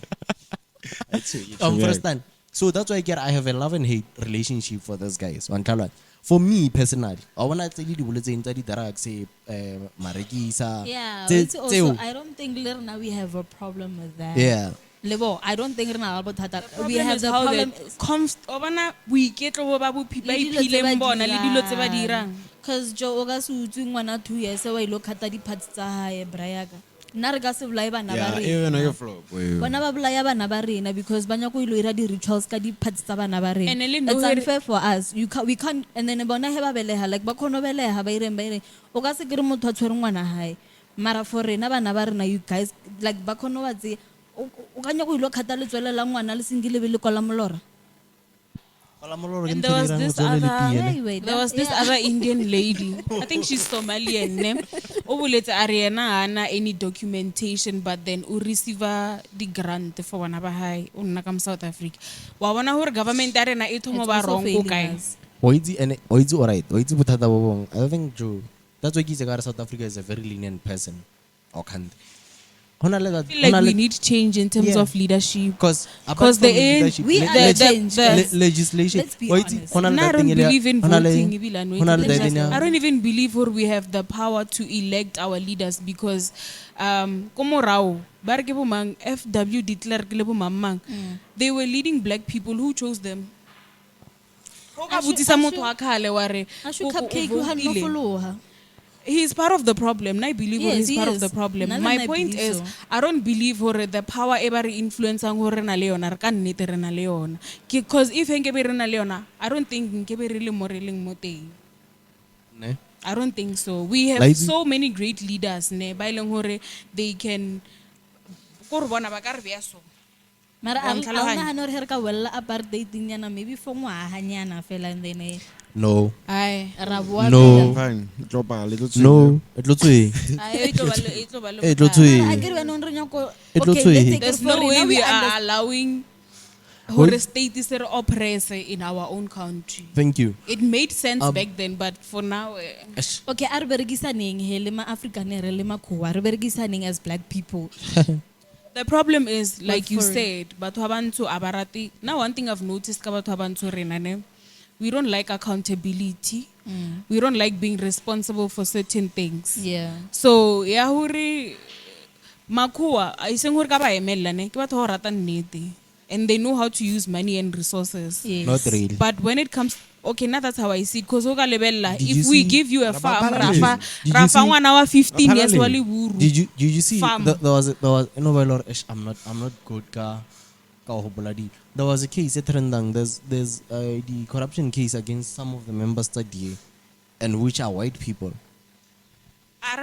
[SPEAKER 1] Understand? So that's why I have a love and hate relationship for those guys. Wan khalwa. For me personally, I wanna tell you the bullets in the drugs, marekisa.
[SPEAKER 2] Yeah,
[SPEAKER 1] Tse-
[SPEAKER 2] it's also,
[SPEAKER 1] tseo.
[SPEAKER 2] I don't think now we have a problem with that.
[SPEAKER 1] Yeah.
[SPEAKER 2] Lebo, I don't think rena about that. We
[SPEAKER 3] Problem
[SPEAKER 2] have
[SPEAKER 3] is
[SPEAKER 2] the
[SPEAKER 3] how
[SPEAKER 2] problem.
[SPEAKER 3] o bona boiketlo bo ba bophipa iphileng bona le dilo tse ba dirang.
[SPEAKER 2] Cause Joe oga se utswe ngwana 2 years wa ilo khata di parts tsa hae brayaka. Nna re ka se bolaya bana ba
[SPEAKER 4] Yeah, even
[SPEAKER 2] rena.
[SPEAKER 4] a flop.
[SPEAKER 2] Bona ba bolaya bana ba rena because banya go ilo ira di rituals ka di parts tsa bana ba rena.
[SPEAKER 3] And le
[SPEAKER 2] It's
[SPEAKER 3] no-
[SPEAKER 2] unfair for us. We can't, and then bona he ba beleha like ba khono beleha ba ireng. O ka se kere motho a tshwere ngwana hae. Mara for rena bana ba rena you guys like ba khono ba tse o ka nya go ilo khata letswele la ngwana le singile be le kola molora.
[SPEAKER 3] And there was this
[SPEAKER 2] Yeah.
[SPEAKER 3] other Indian lady. I think she's Somalian. Ne? O boletse a re yena hana any documentation, but then o receive the grant for wana ba hae o nna kam South Africa. Wa bona hore government ya rena e thomo
[SPEAKER 2] It's
[SPEAKER 3] ba
[SPEAKER 2] also
[SPEAKER 3] wrong ko
[SPEAKER 2] failing
[SPEAKER 3] kae.
[SPEAKER 2] us.
[SPEAKER 1] Oitzi alright. Oitzi bothata bo bong. I think Joe. That's why South Africa is a very lenient person or country.
[SPEAKER 3] I feel like we need change in terms
[SPEAKER 1] Yeah.
[SPEAKER 3] of leadership.
[SPEAKER 1] Because
[SPEAKER 2] We are the change, guys.
[SPEAKER 1] legislation.
[SPEAKER 2] Let's be honest.
[SPEAKER 3] And I don't believe in voting.
[SPEAKER 1] Hona
[SPEAKER 3] I don't even believe we have the power to elect our leaders because komorao ba re ke bo mang FW de Klerk le bo mang they were leading black people who chose them. Ho ka botsisa motho wa khale wa re
[SPEAKER 2] Ashu
[SPEAKER 3] o
[SPEAKER 2] cupcake u han no
[SPEAKER 3] votile.
[SPEAKER 2] follow.
[SPEAKER 3] He's part of the problem. I believe
[SPEAKER 2] Yes,
[SPEAKER 3] he's
[SPEAKER 2] he
[SPEAKER 3] part of
[SPEAKER 2] is.
[SPEAKER 3] the problem.
[SPEAKER 2] Nna le
[SPEAKER 3] My
[SPEAKER 2] nna I
[SPEAKER 3] point
[SPEAKER 2] believe
[SPEAKER 3] is,
[SPEAKER 2] so.
[SPEAKER 3] I don't believe the power ever influencing hore na le yona, re ka nnete re na le yona. Because if nkebe re na le yona, I don't think nkebe re le mo re leng mo teng. I don't think so. We have so many great leaders ne ba ileng hore they can ko re bona ba ka re bea so.
[SPEAKER 2] Mara
[SPEAKER 3] Wa
[SPEAKER 2] al
[SPEAKER 3] ntlhaloganya?
[SPEAKER 2] na hanor her ka wella apartheid nyana maybe for ngwaha nyana fela and then
[SPEAKER 1] No.
[SPEAKER 3] Ai.
[SPEAKER 2] ra boa
[SPEAKER 1] No.
[SPEAKER 4] Fine. Drop a little.
[SPEAKER 1] No. It looks way.
[SPEAKER 3] Ai e tlo ba le.
[SPEAKER 1] It looks
[SPEAKER 2] I
[SPEAKER 1] way.
[SPEAKER 2] get when on re nyako.
[SPEAKER 1] It looks
[SPEAKER 2] Okay,
[SPEAKER 1] way.
[SPEAKER 2] let's take
[SPEAKER 3] There's
[SPEAKER 2] it for
[SPEAKER 3] no way
[SPEAKER 2] now
[SPEAKER 3] we are
[SPEAKER 2] understand.
[SPEAKER 3] allowing hore state is oppress in our own country.
[SPEAKER 1] Thank you.
[SPEAKER 3] It made sense back then, but for now,
[SPEAKER 2] Okay, are beregisaneng he le ma African re le ma khoa re beregisaneng as black people.
[SPEAKER 3] The problem is, like you
[SPEAKER 2] for-
[SPEAKER 3] said, batho ba bantsho a ba rate. Now, one thing I've noticed ka batho ba bantsho rena ne, we don't like accountability. We don't like being responsible for certain things.
[SPEAKER 2] Yeah.
[SPEAKER 3] So, ya hore makua, a iseng hore ka ba emella ne, ke batho ba rata nnete. And they know how to use money and resources.
[SPEAKER 2] Yes.
[SPEAKER 1] Not really.
[SPEAKER 3] But when it comes, okay, now that's how I see it. Because
[SPEAKER 1] Did you
[SPEAKER 3] if we
[SPEAKER 1] see-
[SPEAKER 3] give you a farm,
[SPEAKER 4] Did
[SPEAKER 3] Rafa
[SPEAKER 1] you
[SPEAKER 3] Rafa
[SPEAKER 1] see-
[SPEAKER 3] ngwana wa 15 years
[SPEAKER 4] Apparently.
[SPEAKER 3] wali buru.
[SPEAKER 1] Did you see
[SPEAKER 3] Farm.
[SPEAKER 1] there was no well, I'm not good ka ho bloody. There was a case at Rendang. There's the corruption case against some of the members study, and which are white people.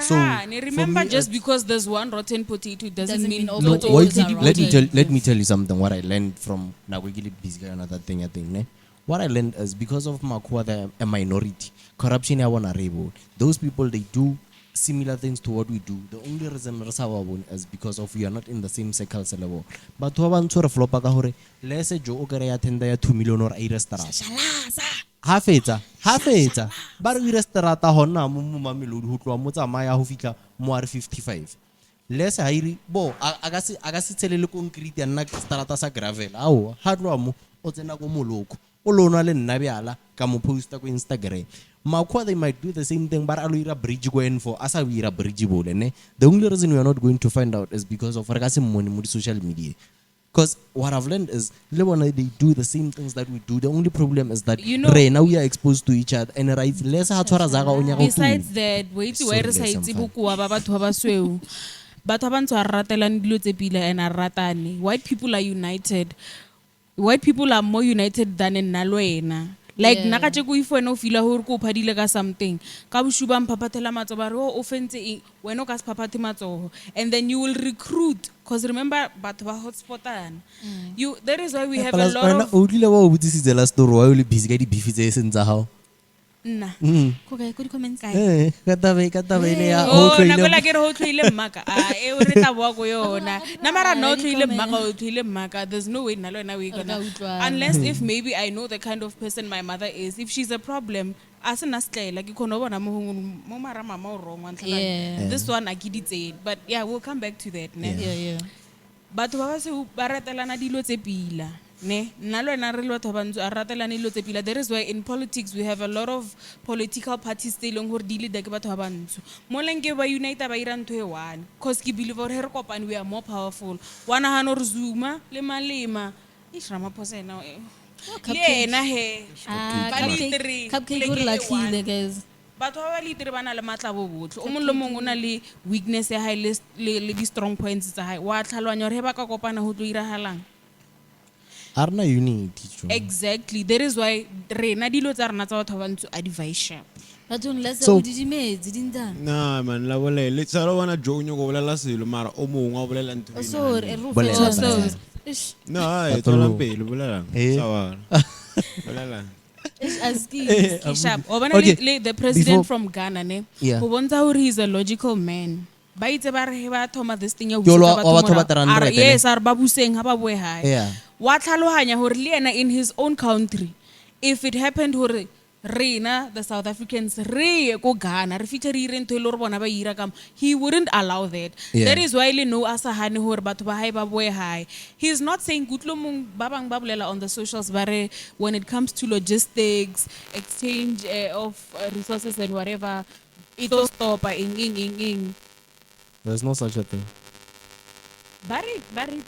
[SPEAKER 1] So,
[SPEAKER 3] Arahane,
[SPEAKER 1] for
[SPEAKER 3] remember,
[SPEAKER 1] me,
[SPEAKER 3] just
[SPEAKER 1] it's-
[SPEAKER 3] because there's one rotten potato doesn't
[SPEAKER 2] Doesn't
[SPEAKER 3] mean
[SPEAKER 2] mean all
[SPEAKER 3] not
[SPEAKER 2] potatoes
[SPEAKER 3] all
[SPEAKER 2] are
[SPEAKER 3] potatoes
[SPEAKER 1] let me
[SPEAKER 2] rotten.
[SPEAKER 1] let me tell you something. What I learned from Nagwigili busy another thing I think. Ne? What I learned is because of Makua, they're a minority. Corruption I wanna rebo. Those people they do similar things to what we do. The only reason is because of we are not in the same circle level. But to have sort of flop let's say Joe Okare attend 2 million or a restaurant. Half it, but we restaurant hona Mumamilud who Twamuta Maya who fika more 55. Let's say agasi tell look concrete and nak starata sa gravel. Aw, hadwamu, ozenako muloko. Olona le nabiala, kamo posta ko Instagram. Makwa they might do the same thing, but aluira bridge going for asa we bridge bole ne. The only reason we are not going to find out is because of ragasi money muri social media. Because what I've learned is they do the same things that we do. The only problem is that
[SPEAKER 3] You know-
[SPEAKER 1] now we are exposed to each other and right less
[SPEAKER 3] Besides that, wait to where
[SPEAKER 1] Sorry,
[SPEAKER 3] sa
[SPEAKER 1] less,
[SPEAKER 3] itse
[SPEAKER 1] I'm
[SPEAKER 3] bokoa ba batho ba basweu. Batho ba bantsho a ratelang dilo tse pila and a ratane. White people are united. White people are more united than in Nalwena. Like
[SPEAKER 2] Yeah.
[SPEAKER 3] naka tsheko if wena o feel hore ko phadile ka something. Ka boshuba mphapathela matso ba re o offense eng wena o ka se phaphathe matsoho. And then you will recruit because remember batho ba hotspotana. You that is why we have a lot of
[SPEAKER 1] story why busy ka di beef tse seng tsa hao.
[SPEAKER 3] Nah.
[SPEAKER 2] Go di comments.
[SPEAKER 1] Ka tabe ya
[SPEAKER 3] Oh,
[SPEAKER 1] ho
[SPEAKER 3] nako la
[SPEAKER 1] tlhoile-
[SPEAKER 3] ke re ho tlhoile mmaka. E o re tabo go yona. Na mara no
[SPEAKER 2] Di
[SPEAKER 3] tlhoile
[SPEAKER 2] comment.
[SPEAKER 3] mmaka o tlhoile mmaka. There's no way nalo na we gonna.
[SPEAKER 2] Re ka utlwana.
[SPEAKER 3] Unless if maybe I know the kind of person my mother is. If she's a problem, asena stlela ke khona bona mo mara mama o wrong one
[SPEAKER 2] Yeah.
[SPEAKER 3] This one I kid it. But yeah, we'll come back to that, ne.
[SPEAKER 2] Yeah.
[SPEAKER 3] Batho ba se ba ratelana dilo tse pila. Ne, nna le wena re le batho ba bantsho a ratelana dilo tse pila. There is why in politics we have a lot of political parties tse leng gore di leader ke batho ba bantsho. Mo leng ke ba unite ba ira ntho e one. Cause ke believe gore he re kopane we are more powerful. Wa nagana gore Zuma le Malema. Ish Ramaphosa ena le ena he. Ba leader-
[SPEAKER 2] Cupcake
[SPEAKER 3] pleke
[SPEAKER 2] go
[SPEAKER 3] e
[SPEAKER 2] latlhile
[SPEAKER 3] one.
[SPEAKER 2] guys.
[SPEAKER 3] Batho ba ba leader ba na le matla bo botlhe. O mong le mong o na le weakness ya hae le di strong points tsa hae. Wa tlhalwanya gore he ba ka kopana ho tlo irahalang.
[SPEAKER 1] Arna unity.
[SPEAKER 3] Exactly. That is why rena dilo tsa rena tsa batho ba bantsho a divide sharp.
[SPEAKER 2] Batho let's
[SPEAKER 1] So-
[SPEAKER 2] o didimetse dintang.
[SPEAKER 4] Nah man, la bolele. Sa lo bona Joe nyo go bolela selo mara o mongwe a bolela ntho.
[SPEAKER 2] Oh sorry, e re
[SPEAKER 1] Bolela,
[SPEAKER 2] so.
[SPEAKER 1] bolela.
[SPEAKER 2] Ish,
[SPEAKER 4] No, e
[SPEAKER 1] Batho-
[SPEAKER 4] tswela pele bolela.
[SPEAKER 1] Eh.
[SPEAKER 4] Sawa. Bolela.
[SPEAKER 2] ish aski.
[SPEAKER 3] Ke sharp. O bona
[SPEAKER 1] Okay,
[SPEAKER 3] the president
[SPEAKER 1] before-
[SPEAKER 3] from Ghana ne.
[SPEAKER 1] Yeah.
[SPEAKER 3] Ho bontsha hore he's a logical man. Ba itse ba re he ba thoma this thing ya
[SPEAKER 1] Ke wa-
[SPEAKER 3] busetsa
[SPEAKER 1] wa batho ba
[SPEAKER 3] morao.
[SPEAKER 1] 300
[SPEAKER 3] Are-
[SPEAKER 1] ne?
[SPEAKER 3] Yes, are ba buseng ha ba boe hae.
[SPEAKER 1] Yeah.
[SPEAKER 3] Wa tlhalohanya hore le ena in his own country if it happened hore rena the South Africans re ye ko Ghana re fitlhe re ire ntho e le hore bona ba ira ka mo, he wouldn't allow that.
[SPEAKER 1] Yeah.
[SPEAKER 3] That is why le no asa hane hore batho ba hae ba boe hae. He's not saying kutlo mong ba bang ba bolela on the socials ba re when it comes to logistics exchange of resources and whatever it will stop ing.
[SPEAKER 1] There's no such a thing.
[SPEAKER 3] Ba re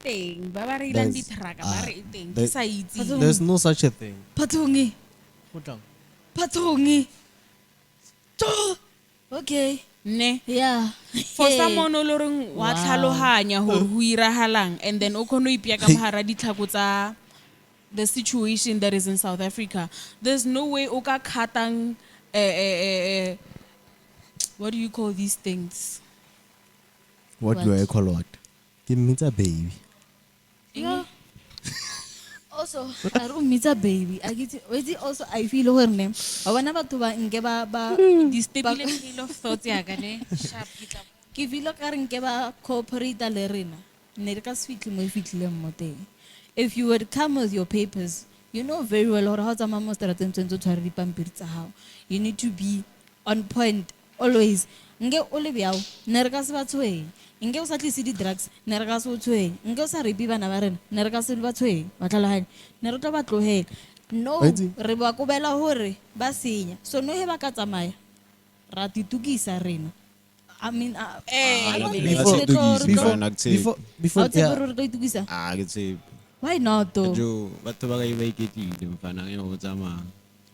[SPEAKER 3] teng ba ba re ilang
[SPEAKER 1] There's-
[SPEAKER 3] ditraka ba re teng
[SPEAKER 1] there-
[SPEAKER 3] ke sa itse.
[SPEAKER 1] There's no such a thing.
[SPEAKER 2] Pathongi. Okay.
[SPEAKER 3] Ne.
[SPEAKER 2] Yeah.
[SPEAKER 3] For
[SPEAKER 2] Hey.
[SPEAKER 3] someone o loreng wa
[SPEAKER 2] Wow.
[SPEAKER 3] tlhalohanya hore ho irahalang and then o kgone ho ipea ka mohara ditlhako tsa the situation that is in South Africa, there's no way o ka khatang what do you call these things?
[SPEAKER 1] What do I call what? Give me a baby.
[SPEAKER 2] Yeah. Also, I don't meet a baby. I get it. Also, I feel her name. I want to nke ba
[SPEAKER 3] Distability trail of thoughts ya ka ne. Sharp ke tla.
[SPEAKER 2] ke feel ka re nke ba cooperate le rena. Ne re ka sweetly mo fitlile mo teng. If you would come with your papers, you know very well hore ha o tsamaya mo straateng tsentse o tshware dipampiri tsa hao. You need to be on point always nge o le bjao ne re ka se ba tshweng nge o sa tlise di-drugs ne re ka se o tshweng nge o sa repi bana ba rena ne re ka se ba tshweng ba tlhaloganye ne re tlo ba tlogela no
[SPEAKER 1] Aitsi.
[SPEAKER 2] re ba kobela gore ba senya so no he ba ka tsamaya ra titukisa rena I mean I don't think
[SPEAKER 4] Before-
[SPEAKER 2] re tlo- re tlo-
[SPEAKER 1] before
[SPEAKER 2] Ha o tsebe
[SPEAKER 1] yeah.
[SPEAKER 2] gore re tlo itukisa
[SPEAKER 4] ke tsebe
[SPEAKER 2] why not though
[SPEAKER 4] jo batho ba ka ba iketlile mfana ke go tsamaya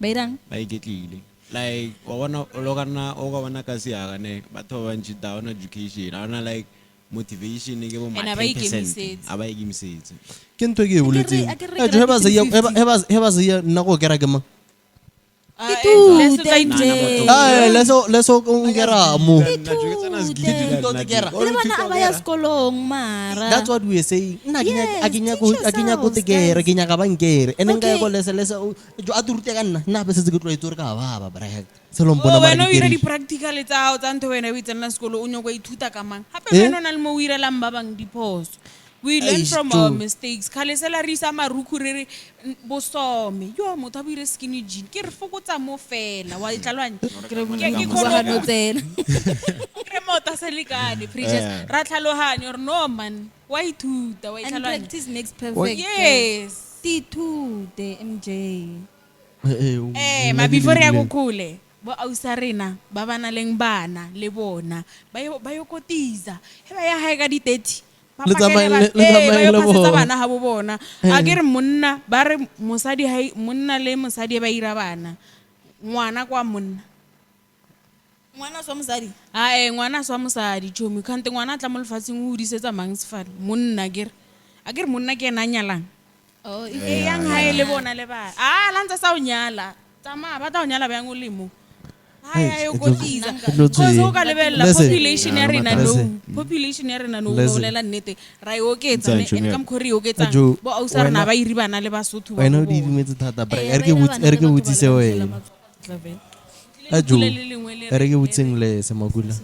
[SPEAKER 2] ba irang
[SPEAKER 4] ba iketlile like wa bona o lo kana o ka bona ka se aga ne batho ba bantši down education a ona like motivation ke bo
[SPEAKER 3] And a ba ikemiseditse.
[SPEAKER 4] a ba ikemiseditse
[SPEAKER 1] ke ntho e ke e boletseng
[SPEAKER 2] a ke re-
[SPEAKER 1] he ba seya nna go kera ke mang
[SPEAKER 2] Itute, MJ.
[SPEAKER 1] leso o nkera mo
[SPEAKER 2] le bona a ba ya sekolong mara
[SPEAKER 1] that's what we were saying nna
[SPEAKER 2] Yes,
[SPEAKER 1] a ke nyako
[SPEAKER 2] teach
[SPEAKER 1] a ke nyako
[SPEAKER 2] yourselves,
[SPEAKER 1] tekere
[SPEAKER 2] guys.
[SPEAKER 1] ke nyaka ba nkere ene nka
[SPEAKER 2] Okay.
[SPEAKER 1] go lese jo a turute ka nna nna be setse ke tlwaetse gore ka baba brek se lo mpona
[SPEAKER 3] Oh,
[SPEAKER 1] mara
[SPEAKER 3] wena o
[SPEAKER 1] ke
[SPEAKER 3] ira
[SPEAKER 1] kere
[SPEAKER 3] di-practical tsa gago tsa ntho wena o itsenela sekolo o nyako ithuta ka mang gape
[SPEAKER 1] Eh?
[SPEAKER 3] wena o na le mo o irelang ba bang diphoso we learn
[SPEAKER 1] Eish,
[SPEAKER 3] from
[SPEAKER 1] Joe.
[SPEAKER 3] our mistakes kgale sela re isa maruku re re bosome yo motho a bo ire skinny jean ke re fokotsa mo fela wa itlhalwanye ke
[SPEAKER 2] Kuhano tsena.
[SPEAKER 3] re mota se lekane precious ra tlhaloganye gore no man wa ithuta wa
[SPEAKER 2] And
[SPEAKER 3] itlhalwanye
[SPEAKER 2] practice makes perfect.
[SPEAKER 3] yes
[SPEAKER 2] Titute, MJ.
[SPEAKER 3] ma before ya go kgole bo ausa rena ba ba na leng bana le bona ba yo kotiza he ba ya hae ka di-30 ba
[SPEAKER 1] Le tsamaye-
[SPEAKER 3] pakele
[SPEAKER 1] le tsamaye
[SPEAKER 3] ba yo
[SPEAKER 1] le
[SPEAKER 3] phasetsa
[SPEAKER 1] bona.
[SPEAKER 3] bana ga bo bona a ke re monna ba re monna le mosadi ba ira bana ngwana kwa monna
[SPEAKER 2] Ngwana swa mosadi.
[SPEAKER 3] ngwana swa mosadi chomi kgante ngwana a tla mo lefatsheng o hodisetsa mang sefane monna a ke re monna ke ena a nyalang
[SPEAKER 2] Oh,
[SPEAKER 3] e yang hae le bona le bana la ntse sa o nyala tsamaya ba tla o nyala bjang o lemo
[SPEAKER 1] Eish,
[SPEAKER 3] yo
[SPEAKER 1] e tlo-
[SPEAKER 3] kotiza
[SPEAKER 1] e tlo
[SPEAKER 3] cause o
[SPEAKER 1] tswe-
[SPEAKER 3] ka lebelela
[SPEAKER 1] Listen.
[SPEAKER 3] population ya rena no
[SPEAKER 1] Listen.
[SPEAKER 3] population ya rena no o
[SPEAKER 1] Listen.
[SPEAKER 3] bolela nnete ra e oketsa
[SPEAKER 4] Ntse
[SPEAKER 3] ne
[SPEAKER 4] tšhomi
[SPEAKER 3] ene
[SPEAKER 4] ya-
[SPEAKER 3] ka mokgwa re e oketsang
[SPEAKER 1] Ajo,
[SPEAKER 3] bo ausa rena
[SPEAKER 1] wena-
[SPEAKER 3] ba iri bana le basotho ba
[SPEAKER 1] wena o
[SPEAKER 3] bo
[SPEAKER 1] di
[SPEAKER 3] bona.
[SPEAKER 1] dumetse thata brek
[SPEAKER 2] Eh,
[SPEAKER 1] e re ke
[SPEAKER 2] ra ira bana le batho ba
[SPEAKER 1] botsise
[SPEAKER 2] le
[SPEAKER 1] wena
[SPEAKER 2] matsela vele.
[SPEAKER 1] ajo
[SPEAKER 3] Lelekule le lengwe le
[SPEAKER 1] e re ke botseng le semakula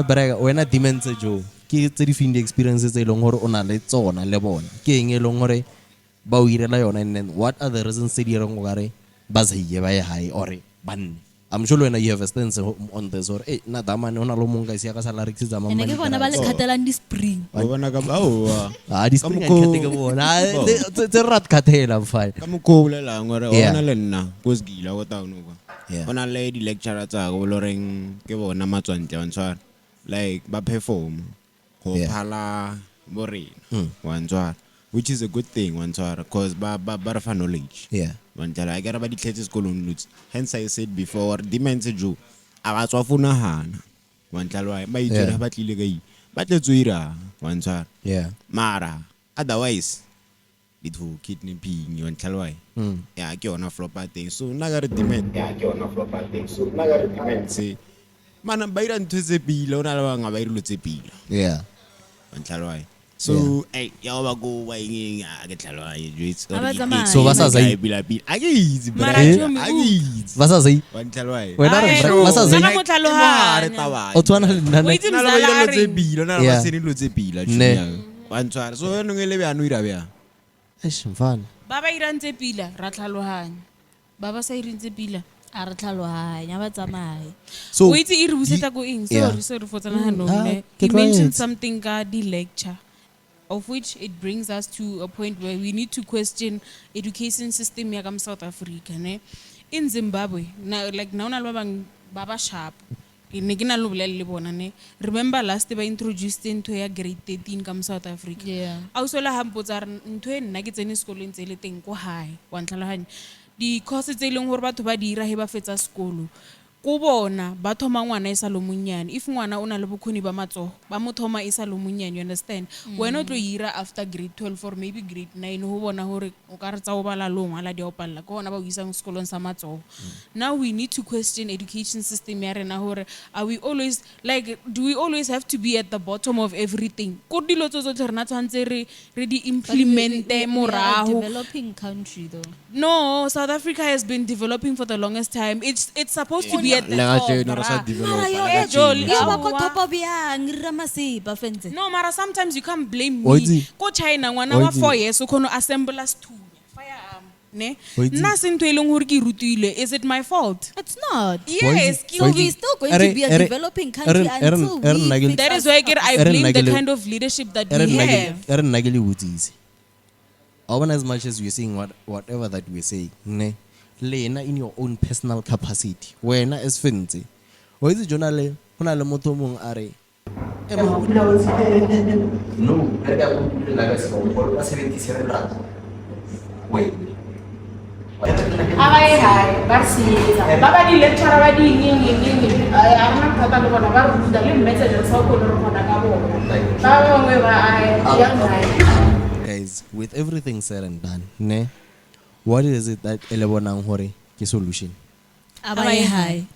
[SPEAKER 1] brek wena dimense jo ke tse di feng di-experience tse e leng gore o na le tsona le bona ke eng e leng gore ba o irela yona and then what are the reasons tse di ireng o kare ba sa iye ba ye hae ore banne I'm sure wena you have a stance on this or na damane o na le mongwe ka ise ka sala rekisetsa
[SPEAKER 2] And ke bona ba le khatelang di-spring.
[SPEAKER 4] o bona ka baoa
[SPEAKER 1] di spring and cat ke bona tse rat khatela mfana
[SPEAKER 4] ka mokgwa o bolelang gore o
[SPEAKER 1] Yeah.
[SPEAKER 4] bona le nna ko segila ko town kwa
[SPEAKER 1] Yeah.
[SPEAKER 4] go na le di-lecturer tsa go loreng ke bona matswantle wa ntshwara like ba perform go
[SPEAKER 1] Yeah.
[SPEAKER 4] phala borena wa ntshwara which is a good thing wa ntshwara cause ba re fa knowledge
[SPEAKER 1] yeah
[SPEAKER 4] wa ntshwara a kere ba ditlhetse sekolong lutse hence I said before dimense jo a ba tswa fonagana wa ntshwara ba itsere
[SPEAKER 1] Yeah.
[SPEAKER 4] ba tlile ka eng ba tletse o ira wa ntshwara
[SPEAKER 1] yeah
[SPEAKER 4] mara otherwise ditho kidnapping wa ntshwara ya ke yona flopa teng so nna ka re demand se mana ba ira ntho tse pila o na le banga ba irilo tse pila
[SPEAKER 1] yeah
[SPEAKER 4] wa ntshwara so ya ba go ba eng a ke tlhalwa it's
[SPEAKER 2] Ha ba tsamaya.
[SPEAKER 1] So ba sa zai-
[SPEAKER 4] pila a ke itse
[SPEAKER 3] Mara
[SPEAKER 4] bra
[SPEAKER 3] Jomi,
[SPEAKER 4] a ke itse
[SPEAKER 1] ba sa sai
[SPEAKER 4] wa ntshwara
[SPEAKER 1] wena re ba sa sai
[SPEAKER 3] Nna mo tlhalohanya.
[SPEAKER 1] o tswana le nna
[SPEAKER 3] O itse
[SPEAKER 4] na le ba
[SPEAKER 3] mzala a
[SPEAKER 4] irilo tse
[SPEAKER 3] reng.
[SPEAKER 4] pila na le
[SPEAKER 1] Yeah.
[SPEAKER 4] ba sene dilo tse pila
[SPEAKER 1] Ne.
[SPEAKER 4] wa ntshwara so no ngele bya no ira bya
[SPEAKER 1] eish mfana
[SPEAKER 3] ba ba irang tse pila ra tlhalohanya ba ba sa ireng tse pila
[SPEAKER 2] A re tlhalohanya ba tsamaye.
[SPEAKER 1] so
[SPEAKER 3] o itse e re busetsa ko eng
[SPEAKER 1] Yeah.
[SPEAKER 3] sorry for tsanaganong ne
[SPEAKER 1] ke
[SPEAKER 3] he mentioned
[SPEAKER 1] tlwaetse.
[SPEAKER 3] something ka di-lecture of which it brings us to a point where we need to question education system ya ka mo South Africa ne in Zimbabwe like na ona le ba bang ba ba sharp ke ne ke na le bolele le bona ne remember last ba introduced into ya grade 13 ka mo South Africa
[SPEAKER 2] Yeah.
[SPEAKER 3] a o sola hampotsa re ntho e nna ke tsene sekolong tse le teng ko hae wa ntlhaloganya di-course tse e leng gore batho ba di ira he ba fetsa sekolo ko bona ba thoma ngwana e sa lo monnyane if ngwana o na le bokgoni ba matsogo ba mo thoma e sa lo monnyane you understand wena o tlo ira after grade 12 or maybe grade 9 go bona gore o ka re tsa o bala lo ngwala di a o palela ke gona ba o isang sekolong sa matsogo now we need to question education system ya rena gore are we always like do we always have to be at the bottom of everything ko dilo tso tsotlhe rena tshwanetse re di implemente
[SPEAKER 2] We are a
[SPEAKER 3] morago
[SPEAKER 2] developing country though.
[SPEAKER 3] no South Africa has been developing for the longest time it's supposed to be at the
[SPEAKER 4] le ga
[SPEAKER 3] top
[SPEAKER 4] tšeno re sa
[SPEAKER 3] bra.
[SPEAKER 4] develop
[SPEAKER 3] Eh, Joel,
[SPEAKER 2] Yo ba ko
[SPEAKER 3] aowa.
[SPEAKER 2] topo bjang re ra masipa fentse.
[SPEAKER 3] No, mara sometimes you can't blame
[SPEAKER 1] Oitsi.
[SPEAKER 3] me. Ko China, ngwana wa
[SPEAKER 1] Oitsi.
[SPEAKER 3] 4 years, o kono assemble a stone. Firearm. ne
[SPEAKER 1] Wait,
[SPEAKER 3] nna se ntho e leng hore ke rutile, is it my fault?
[SPEAKER 2] It's not.
[SPEAKER 3] Yes,
[SPEAKER 2] So we're still going to be a developing country until we fix
[SPEAKER 3] that is why I
[SPEAKER 1] Eren
[SPEAKER 3] blame the
[SPEAKER 1] Nagele-
[SPEAKER 3] kind of leadership that we have.
[SPEAKER 1] Even as much as we're saying whatever that we're saying, ne, lena in your own personal capacity, wena as Finzi. Why is it journal? Hona le motho mong are
[SPEAKER 5] No, perché ha avuto la versione 77 gradi. Wait.
[SPEAKER 6] Hai, barsiza. Baba di lecture ba di ngingi. A rona thata le bona ba re ruta le message sa go le rona ka bona. Ba bangwe ba ai yang hai.
[SPEAKER 1] guys, with everything said and done, ne, what is it that elebonang hore ke solution?
[SPEAKER 2] Abaye high.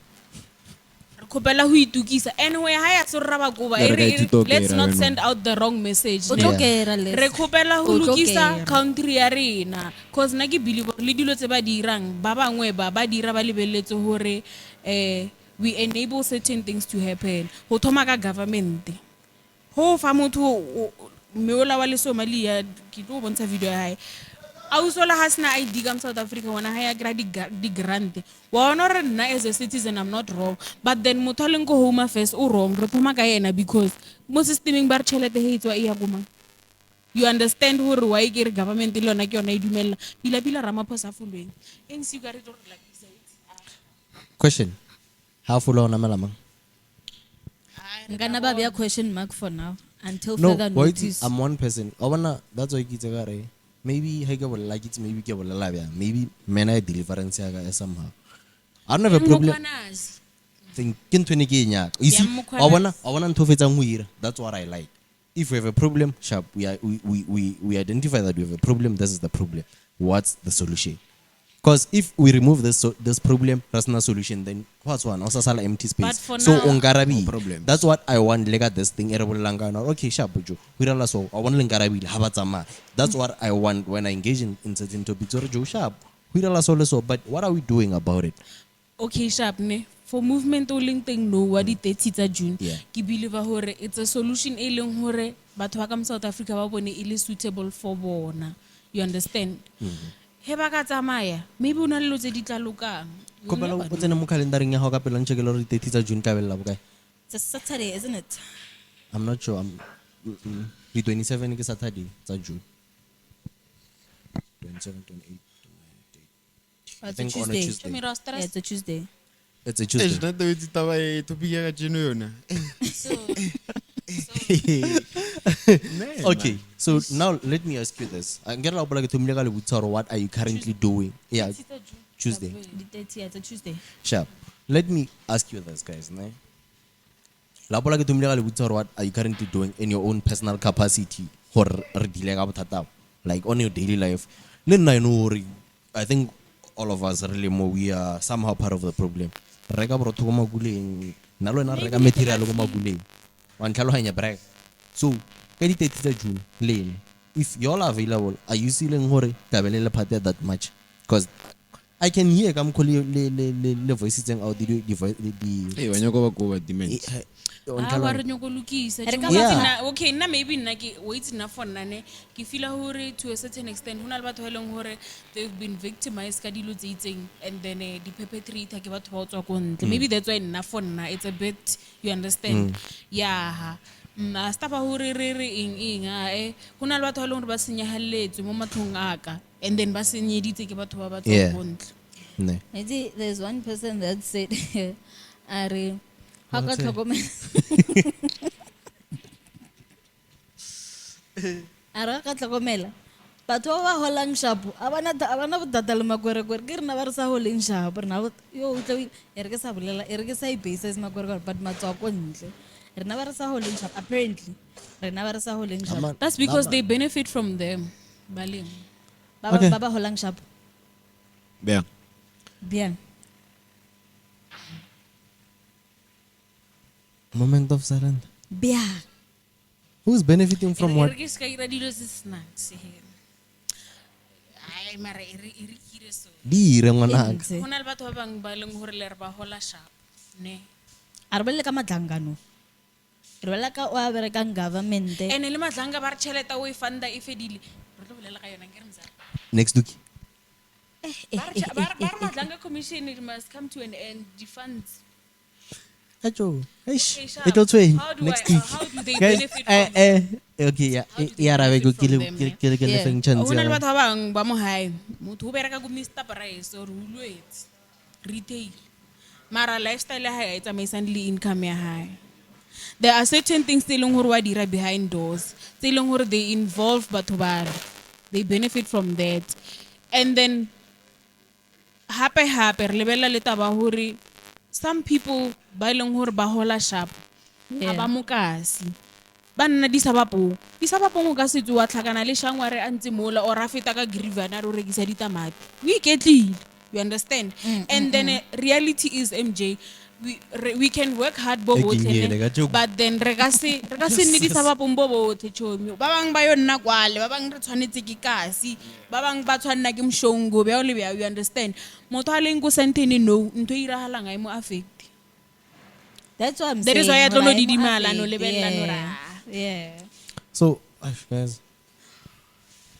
[SPEAKER 3] Khopela ho itukisa anyway ha ya sorra ba kuba
[SPEAKER 4] Le re ka ithuta ho
[SPEAKER 3] let's
[SPEAKER 4] kera
[SPEAKER 3] not
[SPEAKER 4] wena.
[SPEAKER 3] send out the wrong message
[SPEAKER 2] O
[SPEAKER 3] ne.
[SPEAKER 2] tlo kera le.
[SPEAKER 3] Re khopela ho
[SPEAKER 2] O tlo
[SPEAKER 3] lokisa
[SPEAKER 2] kera.
[SPEAKER 3] country ya rena cause na ke believe hore le dilo tse ba dirang ba bangwe ba dira ba lebelletse hore we enable certain things to happen ho thoma ka government ho fa motho meola wa le Somalia ke tlo bontsha video ya hae a usola ha sna ID ka South Africa wana ha ya gra di grant wa ona re nna as a citizen I'm not wrong but then motho le ngo home affairs o wrong re thoma ka yena because mo systeming ba re chelete he itswa e ya goma you understand who why ke re government le yona ke yona e dumella bila Ramaphosa fulweng nc ka re tlo re lakisa
[SPEAKER 1] Question. How full on amalamang?
[SPEAKER 2] Ngana ba be a question mark for now until
[SPEAKER 1] No,
[SPEAKER 2] further
[SPEAKER 1] wait,
[SPEAKER 2] notice.
[SPEAKER 1] I'm one person. I wanna, that's why it's a maybe I will like it, maybe I will love it. Maybe mena deliverance somehow. I don't have a problem. Thinking to Kenya. You see, I wanna to fit and that's what I like. If we have a problem, sharp, we identify that we have a problem, this is the problem. What's the solution? Because if we remove this problem, there's no solution, then what's one? Also, sala empty space.
[SPEAKER 3] But for
[SPEAKER 1] So,
[SPEAKER 3] now-
[SPEAKER 1] ongarabi.
[SPEAKER 4] No problems.
[SPEAKER 1] That's what I want. Lega this thing. Okay, sharp, Bujo. We realize so. I want lengarabi. Habatama. That's what I want when I engage in certain topics. Or Joe sharp. We realize so. But what are we doing about it?
[SPEAKER 3] okay sharp ne for movement o leng teng no wa di 30 tsa June
[SPEAKER 1] Yeah.
[SPEAKER 3] ke believe hore it's a solution e leng hore batho ba ka South Africa ba bone e le suitable for bona you understand he ba ka tsamaya maybe una le lo tse di tla lokang. You'll
[SPEAKER 1] Kopela
[SPEAKER 3] never
[SPEAKER 1] o tsena mo calendaring ya ho ka pela ntse ke lo re 30 tsa June ka bella bokae?
[SPEAKER 2] It's a Saturday, isn't it?
[SPEAKER 1] I'm not sure. The 27 ke Saturday tsa June. 27, 28.
[SPEAKER 2] Or it's a
[SPEAKER 1] think on a
[SPEAKER 2] Tuesday.
[SPEAKER 1] Tuesday.
[SPEAKER 3] know.
[SPEAKER 2] Yeah, it's a Tuesday.
[SPEAKER 1] It's a Tuesday.
[SPEAKER 4] Nna to itse taba e topic ya ka jeno yona.
[SPEAKER 1] Okay, so now let me ask you this. Ngera la bola ke thomile ka le butsaro, what are you currently doing? Yeah, Tuesday.
[SPEAKER 2] The 30th, yeah, it's a Tuesday.
[SPEAKER 1] Sharp. Let me ask you this, guys. Ne? La bola ke thomile ka le butsaro, what are you currently doing in your own personal capacity for re dile ka bothata like on your daily life? Le nna no re I think all of us really more we are somehow part of the problem. Reka borotho go maguleng, na lo na reka material go maguleng. Wa ntlhalohanya break. So, ka di 30 tsa June lane, if you all are available, are you feeling hore tabelele party that much? Because I can hear come call le voices out the
[SPEAKER 4] Eh wa nyako ba go ba dement.
[SPEAKER 3] Ah, wa re nyoko lokisa
[SPEAKER 2] Re ka
[SPEAKER 1] Yeah.
[SPEAKER 3] okay nna maybe nna ke wait enough for nane ke feel hore to a certain extent hona le batho ba leng hore they've been victimized ka dilo tse itseng and then the perpetrator ke batho ba tswa ko ntle maybe that's why enough for nna it's a bit you understand yeah a stapa hore re eng hona le batho ba leng hore ba senyahalletswe mo mathong aka and then ba senyeditse ke batho ba tswa
[SPEAKER 1] Yeah.
[SPEAKER 3] ko ntle.
[SPEAKER 1] ne.
[SPEAKER 2] Maybe there's one person that said, Are haka tlhokomela. Are haka tlhokomela. Batho ba ba holang shapo, abana botata le makwerekwe ke rena ba re sa holeng shapo rena yo o tla e re ke sa bolela e re ke sa e basis makwerekwe but matswa ko ntle. Rena ba re sa holeng shapo apparently. Rena ba re sa holeng shapo.
[SPEAKER 3] That's because they benefit from them baleng.
[SPEAKER 2] Ba
[SPEAKER 1] Okay.
[SPEAKER 2] ba holang shapo.
[SPEAKER 4] Bea.
[SPEAKER 2] Bien.
[SPEAKER 1] Moment of silence.
[SPEAKER 2] Bien.
[SPEAKER 1] Who's benefiting from what?
[SPEAKER 3] Re ke ska ira dilo se snang se he. Ai mara e re kire so.
[SPEAKER 1] Dire ngwana.
[SPEAKER 2] Entse.
[SPEAKER 3] Hona le batho ba bang ba leng hore le re ba hola sharp ne.
[SPEAKER 2] A re bolela ka matlangano. Re bolela ka o a berekang government.
[SPEAKER 3] Ene le matlanga ba re cheleta o e fanda e fedile. Re tlo bolela ka yona ke re mza.
[SPEAKER 1] Next week.
[SPEAKER 3] Bar Madlanga Commission, it must come to an end. The funds.
[SPEAKER 1] Ajo.
[SPEAKER 3] Okay, Sharp.
[SPEAKER 1] It was way
[SPEAKER 3] How do
[SPEAKER 1] next
[SPEAKER 3] I-
[SPEAKER 1] week.
[SPEAKER 3] how do they
[SPEAKER 1] Guys,
[SPEAKER 3] benefit from
[SPEAKER 1] okay, yeah.
[SPEAKER 3] How do they
[SPEAKER 1] Yeah, rabe go
[SPEAKER 3] benefit from them,
[SPEAKER 1] kill
[SPEAKER 2] Yeah.
[SPEAKER 1] feng chance.
[SPEAKER 3] Ho na le batho ba bang ba mo hae motho o bereka go Mr Price or Woolworths retail mara lifestyle ya hae e tsamaisang le income ya hae. There are certain things tse leng hore wa dira behind doors tse leng hore they involve batho ba they benefit from that, and then hape re lebella le taba hore some people ba e leng hore ba hola sharp
[SPEAKER 2] Yeah.
[SPEAKER 3] ba mokasi ba nna di sa bapong o ka setso wa tlhakana le shangware a ntse mola or a feta ka grivana re o rekisa ditamati o iketlile, you understand. And then reality is MJ, we can work hard bo
[SPEAKER 1] E
[SPEAKER 3] botlhe
[SPEAKER 1] kenyele ka
[SPEAKER 3] ne,
[SPEAKER 1] joke.
[SPEAKER 3] but then re ka se nne di sa bapong bo botlhe chomi ba bang ba yo nna kwale ba bang re tshwanetse ke kasi ba bang ba tshwanna ke mshongo be o le be, you understand. Motho a leng go sentene no ntho e irahalang a mo affect.
[SPEAKER 2] That's what I'm
[SPEAKER 3] That
[SPEAKER 2] saying.
[SPEAKER 3] is why I don't know
[SPEAKER 2] hore
[SPEAKER 3] di
[SPEAKER 2] I'm
[SPEAKER 3] dimala no
[SPEAKER 2] affect.
[SPEAKER 3] lebella no ra.
[SPEAKER 2] Yeah.
[SPEAKER 1] So, guys.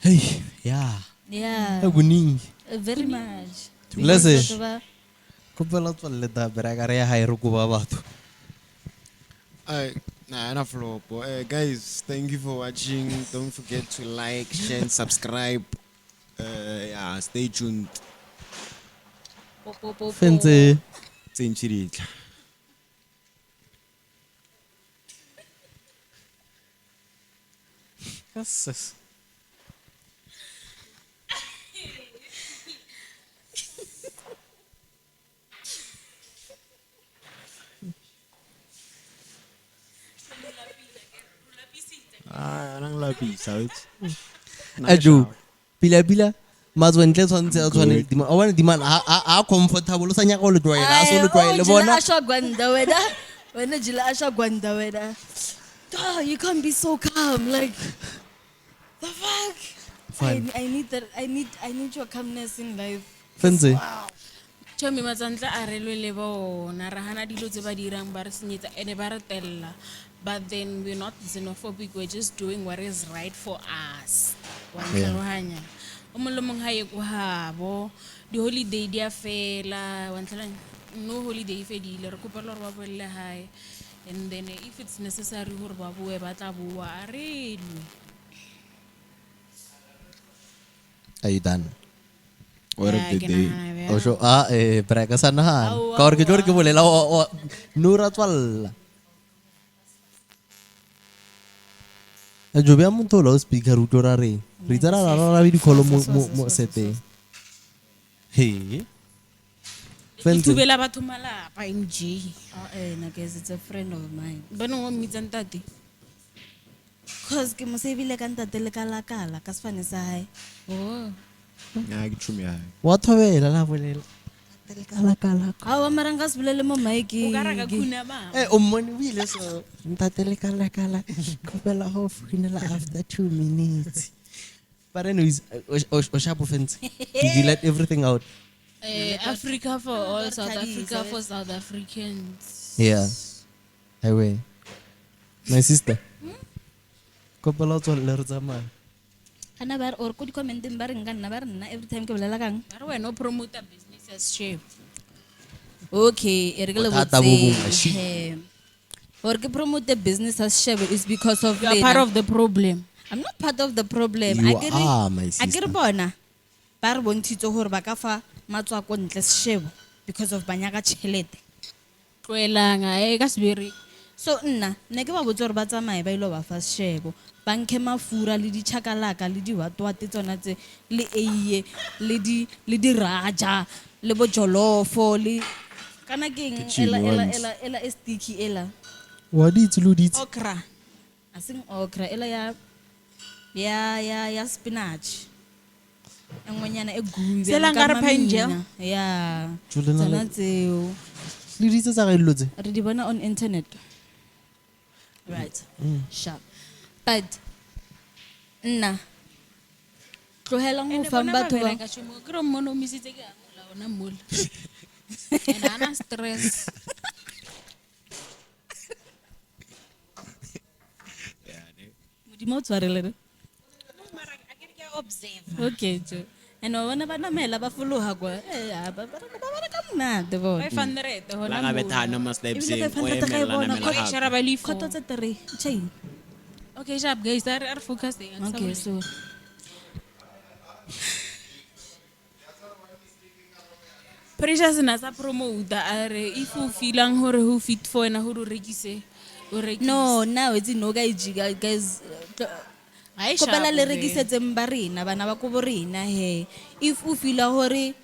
[SPEAKER 1] Hey, yeah.
[SPEAKER 2] Yeah.
[SPEAKER 1] Guning.
[SPEAKER 2] Very much.
[SPEAKER 1] Listen.
[SPEAKER 2] Batho ba-
[SPEAKER 1] Kopela tswalle da bereka re ya hae re go ba batho.
[SPEAKER 4] Enough flop. Guys, thank you for watching. Don't forget to like, share, and subscribe. Yeah, stay tuned.
[SPEAKER 1] Fenze.
[SPEAKER 4] Century.
[SPEAKER 1] Yes.
[SPEAKER 4] Nang lapisa.
[SPEAKER 1] Ajo. Pila. Mazwentle tshwantse a tshwane dima. O bona dima a comfortable o sa nyaka o le tloela a so le tloela le bona.
[SPEAKER 2] Asha gwanda wena. Wena jila asha gwanda wena. Duh, you can't be so calm. Like, the fuck?
[SPEAKER 1] Fine.
[SPEAKER 2] I need that. I need your calmness in life.
[SPEAKER 1] Fenze.
[SPEAKER 3] Chomi matsantla a re lwele bona ra hana dilo tse ba dirang ba re senyetsa ene ba re tella, but then we're not xenophobic, we're just doing what is right for us. Wa ntlhalohanya o mong le mong ha ye ko habo di holiday di a fela wa ntlhalanya no holiday e fedile re kopela hore ba bolle hae, and then if it's necessary hore ba boe ba tla boa a re lwe.
[SPEAKER 1] Are you done?
[SPEAKER 4] Word
[SPEAKER 3] Yeah,
[SPEAKER 4] of the
[SPEAKER 3] ke
[SPEAKER 4] day.
[SPEAKER 3] nahana
[SPEAKER 1] O
[SPEAKER 3] bjalo.
[SPEAKER 1] so bereka sanahan.
[SPEAKER 3] Aowa,
[SPEAKER 1] Ka hore ke jore ke bolela o nura tswalla. Ajo bea motho lo speaker o tora re. Re tsara ra di kholo mo sete. Hey.
[SPEAKER 3] Ke
[SPEAKER 1] Fenze.
[SPEAKER 3] thubela batho malapa MJ.
[SPEAKER 2] Oh, no, guys, it's a friend of mine.
[SPEAKER 3] Bana wa mmitsang tate.
[SPEAKER 2] Cause ke mo sebile ka ntate le kala ka sefane sa hae.
[SPEAKER 3] Oh.
[SPEAKER 4] Yeah, get through me.
[SPEAKER 1] Wa thobela la bolela.
[SPEAKER 2] Awa mara nka se bolele mo mic.
[SPEAKER 3] O ka ra ka khuna mama.
[SPEAKER 1] O mmone o ile so. Ntatele kala. Kopela ho founela after 2 minutes. But anyways, o shapo Fenze. Did you let everything out?
[SPEAKER 3] Africa for all,
[SPEAKER 2] Batho
[SPEAKER 3] South
[SPEAKER 2] ba
[SPEAKER 3] Africa
[SPEAKER 2] thabisa,
[SPEAKER 3] for South Africans.
[SPEAKER 1] Yeah. Highway. My sister. Kopela o tswalle re tsamaya.
[SPEAKER 2] Ana ba or ko di commenting ba re nka nna ba re nna every time ke bolela kang.
[SPEAKER 3] Are we no promote a business as chef?
[SPEAKER 2] Okay, e re ke le
[SPEAKER 1] Bothata bo bongwe,
[SPEAKER 2] botse.
[SPEAKER 1] shit.
[SPEAKER 2] Or ke promote the business as chef is because of
[SPEAKER 3] You are
[SPEAKER 2] lena.
[SPEAKER 3] part of the problem.
[SPEAKER 2] I'm not part of the problem.
[SPEAKER 1] You
[SPEAKER 2] Akere-
[SPEAKER 1] are, my
[SPEAKER 2] akere
[SPEAKER 1] sister.
[SPEAKER 2] bona ba re bontshitse gore ba ka fa matswa ko ntle seshebo because of banyaka tšhelete.
[SPEAKER 3] Tloelanga ka sebere.
[SPEAKER 2] So nna ne ke ba botse gore ba tsamaye ba ilo ba fa seshebo ba nkhe mafura le ditšhakalaka le diwatwate tsona tse le eiye le diraja le bojolofo le kana keng
[SPEAKER 4] The chili ones.
[SPEAKER 2] ela e sticky ela
[SPEAKER 1] Wa ditse lo ditse.
[SPEAKER 2] okra a seng okra ela ya spinach engwenyana e gui
[SPEAKER 3] Sela nka re pine gel?
[SPEAKER 2] ya
[SPEAKER 1] Tsholena
[SPEAKER 2] tsona
[SPEAKER 1] le-
[SPEAKER 2] tseo
[SPEAKER 1] Le ditse tsa ga dilo tse.
[SPEAKER 2] re di bona on internet right sharp but nna tlohelang go fang batho ba
[SPEAKER 3] ka shomo ke re mmono misitse ke a mola ona mola. And ana stress.
[SPEAKER 2] modimo o tshwarele re
[SPEAKER 3] Mara a ke ke observe.
[SPEAKER 2] okay jo And bona ba namela ba fologa kwa ba bana ka monate bona
[SPEAKER 3] 500 hona
[SPEAKER 4] La gabe thana ma steps e o emelela na mela
[SPEAKER 3] shara ba le
[SPEAKER 2] kgotho tse 3 chain
[SPEAKER 3] okay sharp guys are focusing
[SPEAKER 2] okay so
[SPEAKER 3] Precious na sa promote are if you feelang hore who fit for na hore o rekise
[SPEAKER 2] no now it's no guys
[SPEAKER 3] Ai
[SPEAKER 2] kopela
[SPEAKER 3] sharp,
[SPEAKER 2] le
[SPEAKER 3] okay.
[SPEAKER 2] rekisetseng ba rena bana ba ko bo rena he if o feela hore